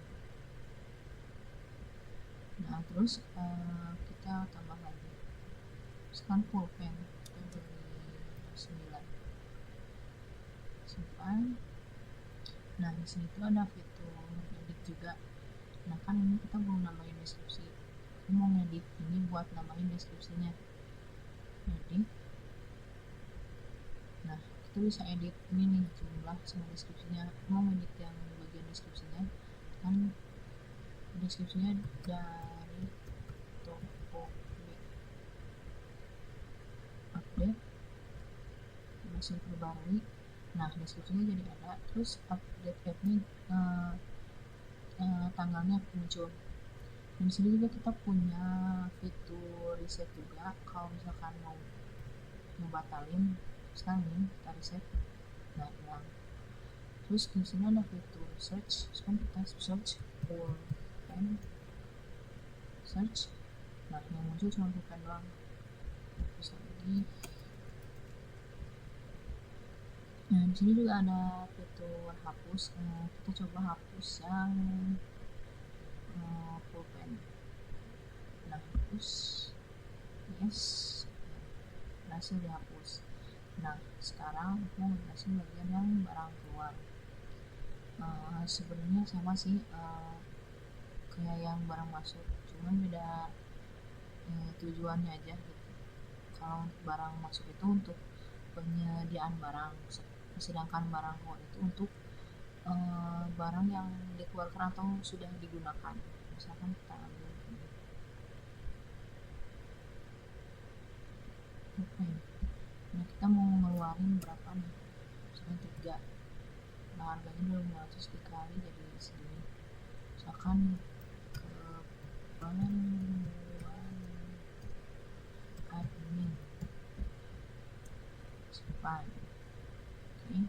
Nah terus kita tambah lagi, misalkan pulpen kita beli 9, simpan. Nah di sini tuh ada fitur edit juga. Nah kan ini kita belum nambahin deskripsi, aku mau ngedit ini buat nambahin deskripsinya. Edit. Nah kita bisa edit ini nih jumlah sama deskripsinya. Aku mau edit yang bagian deskripsinya, kan deskripsinya dari Tokopedia update masih perbarui. Nah deskripsinya jadi ada, terus update app-nya tanggalnya muncul. Dan di sini juga kita punya fitur reset juga, kalau misalkan mau ngebatalin sekarang nih kita reset, nah hilang. Terus di sini ada fitur search, sekarang kita search pulpen, search, nah yang muncul cuma pulpen doang. Terus lagi, nah di sini juga ada fitur hapus. Kita coba hapus yang pulpen. Nah hapus, yes, berhasil dihapus. Nah sekarang aku mau ngejelasin bagian yang barang keluar. Sebenarnya sama sih kayak yang barang masuk, cuman beda tujuannya aja gitu. Kalau untuk barang masuk itu untuk penyediaan barang, sedangkan barang keluar itu untuk barang yang dikeluarkan atau sudah digunakan. Misalkan kita ambil ini pulpen, nah kita mau ngeluarin berapa nih, misalkan 3, nah harganya 500 dikali jadi segini, misalkan keperluan admin simpan. Oke,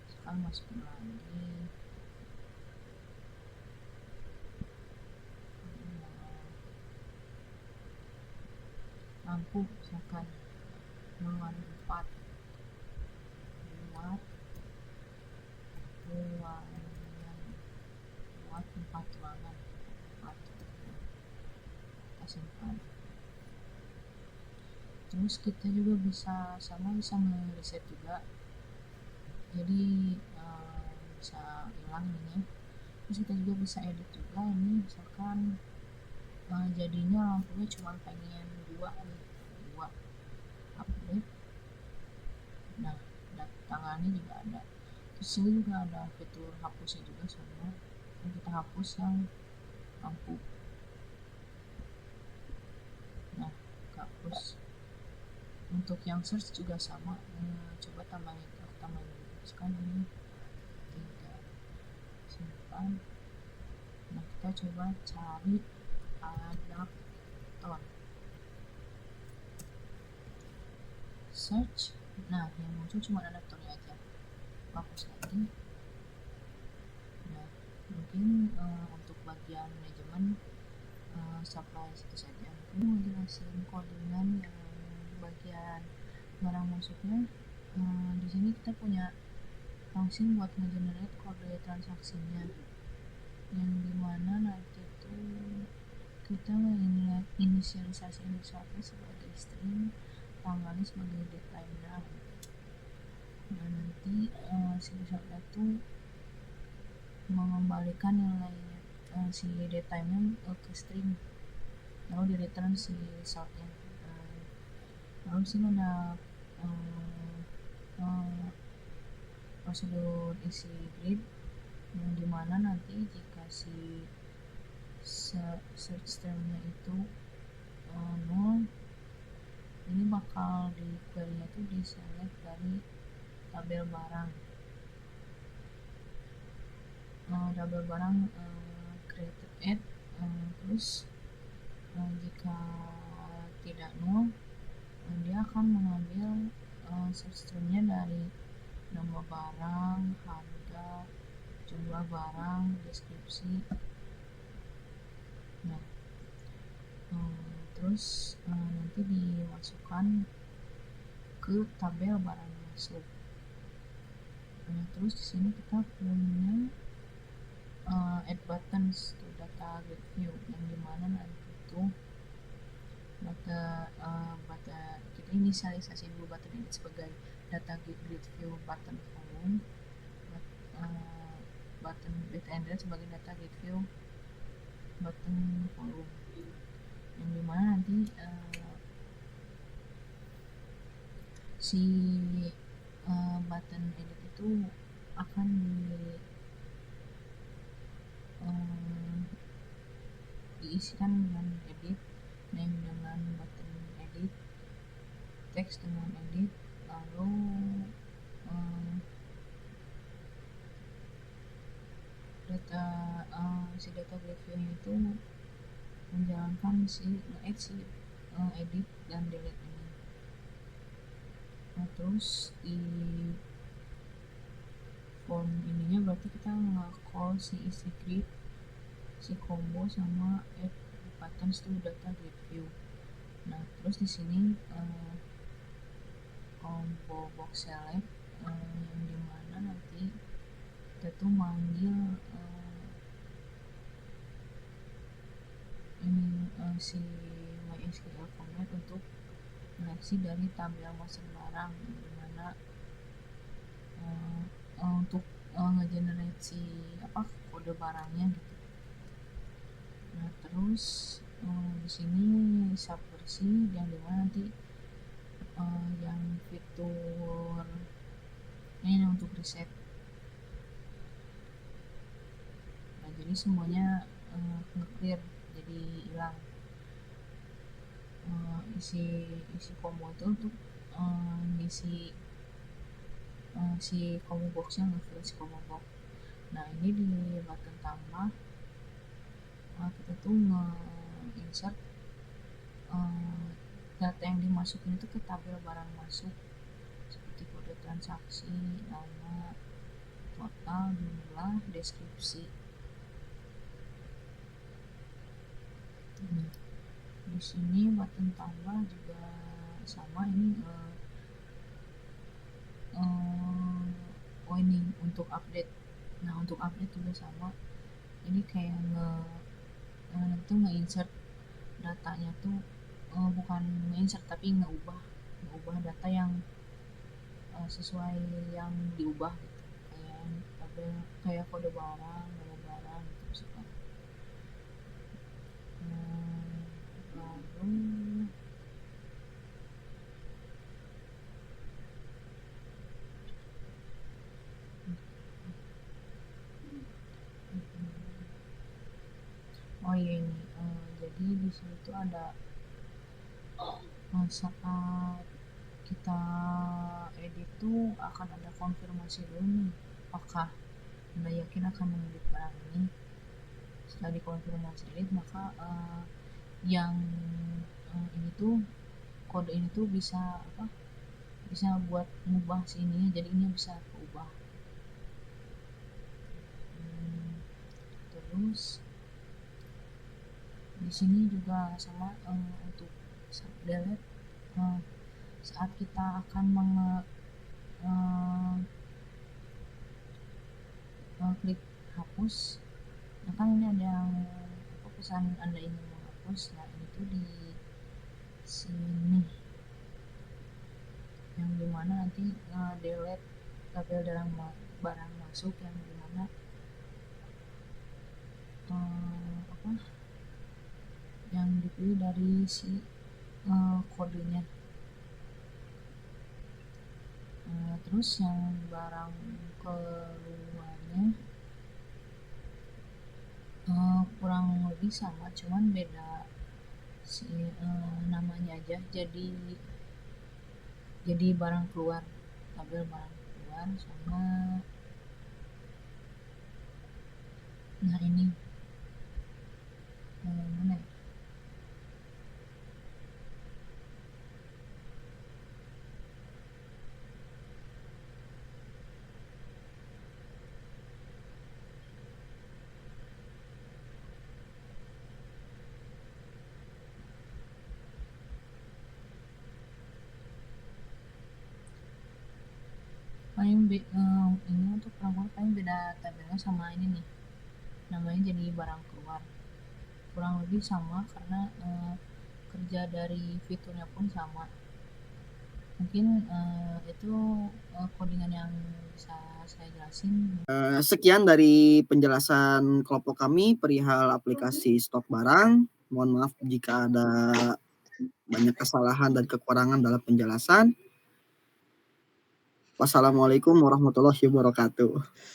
sekarang masukin lagi lampu, misalkan ngeluarin 4 buat 4 ruangan, 4 kita simpan. Terus kita juga bisa nge-reset juga, jadi bisa hilang ini. Terus kita juga bisa edit juga ini, misalkan jadinya lampunya cuma pengen 2 nih, 2 update. Nah tanggalnya juga ada. Terus ini juga ada fitur hapusnya juga sama, dan kita hapus yang lampu. Nah hapus. Untuk yang search juga sama, coba tambahin sekarang ini 3, simpan. Nah kita coba cari adaptor, search, nah yang muncul cuma adaptornya aja, hapus lagi. Nah mungkin untuk bagian manajemen sampai situ saja. Aku mau jelasin codingan yang bagian barang masuknya. Di sini kita punya fungsi buat nge-generate kode transaksinya, yang dimana nanti itu kita inisialisasi indeksnya sebagai string, tanggalnya sebagai datetime. Nah nanti si result itu mengembalikan nilainya si datetime ke string, lalu di return si resultnya. Lalu sini ada prosedur isi grid, yang dimana nanti jika si search termnya itu 0, ini bakal di query-nya itu di select dari tabel barang. Tabel barang created at, terus jika tidak 0, dia akan mengambil search termnya dari nama barang, harga, jumlah barang, deskripsi. Nah terus nanti dimasukkan ke tabel barang masuk. Nah terus di sini kita punya add buttons to data grid view, yang dimana nanti itu kita inisialisasi dulu button ini sebagai data grid view button column, button data entry sebagai data grid view button volume, yang dimana nanti si button edit itu akan diisikan dengan edit, name dengan button edit, teks dengan edit, lalu si data reviewnya itu menjalankan si edit dan delete ini. Nah, terus di form ininya berarti kita nge-call si isi grid, si combo sama add buttons to data review. Nah, terus di sini combo box select yang dimana nanti kita tuh manggil si MySQL connect untuk seleksi dari tabel masuk barang, yang dimana untuk ngegenerate si kode barangnya gitu. Nah, terus di sini subversi yang dimana nanti yang fitur ini untuk reset. Nah, jadi semuanya nge-clear, jadi hilang. Isi combo itu untuk ngisi si combo boxnya, nge-fill si combo box. Nah, ini di button tambah kita tuh nge-insert data yang dimasukin itu ke tabel barang masuk, seperti kode transaksi, nama, total, jumlah, deskripsi. Di sini button tambah juga sama, ini ini untuk update. Nah, untuk update juga sama, ini kayak nge-insert datanya tuh bukan nge-insert tapi ngeubah data yang sesuai yang diubah gitu, kayak kode barang, nama barang gitu misalkan. Lalu ini jadi di sini tuh ada saat kita edit tuh akan ada konfirmasi dulu nih, apakah Anda yakin akan mengedit barang ini. Setelah dikonfirmasi edit, maka yang ini tuh kode ini tuh bisa buat mengubah sini, jadi ini bisa keubah. Terus di sini juga sama untuk delete, saat kita akan klik hapus. Nah, kan ini ada yang pesan Anda ingin menghapus. Nah, ini tuh di sini yang dimana nanti delete tabel dalam barang masuk, yang dimana yang dipilih dari si kodenya. Terus yang barang keluarnya kurang lebih sama, cuman beda si namanya aja, jadi barang keluar, tabel barang keluar sama. Nah, ini mana ya? Ini untuk perempuan paling beda tabelnya sama ini nih, namanya jadi barang keluar. Kurang lebih sama karena kerja dari fiturnya pun sama. mungkin itu codingan yang bisa saya jelasin. Sekian dari penjelasan kelompok kami perihal aplikasi stok barang. Mohon maaf jika ada banyak kesalahan dan kekurangan dalam penjelasan. Wassalamualaikum warahmatullahi wabarakatuh.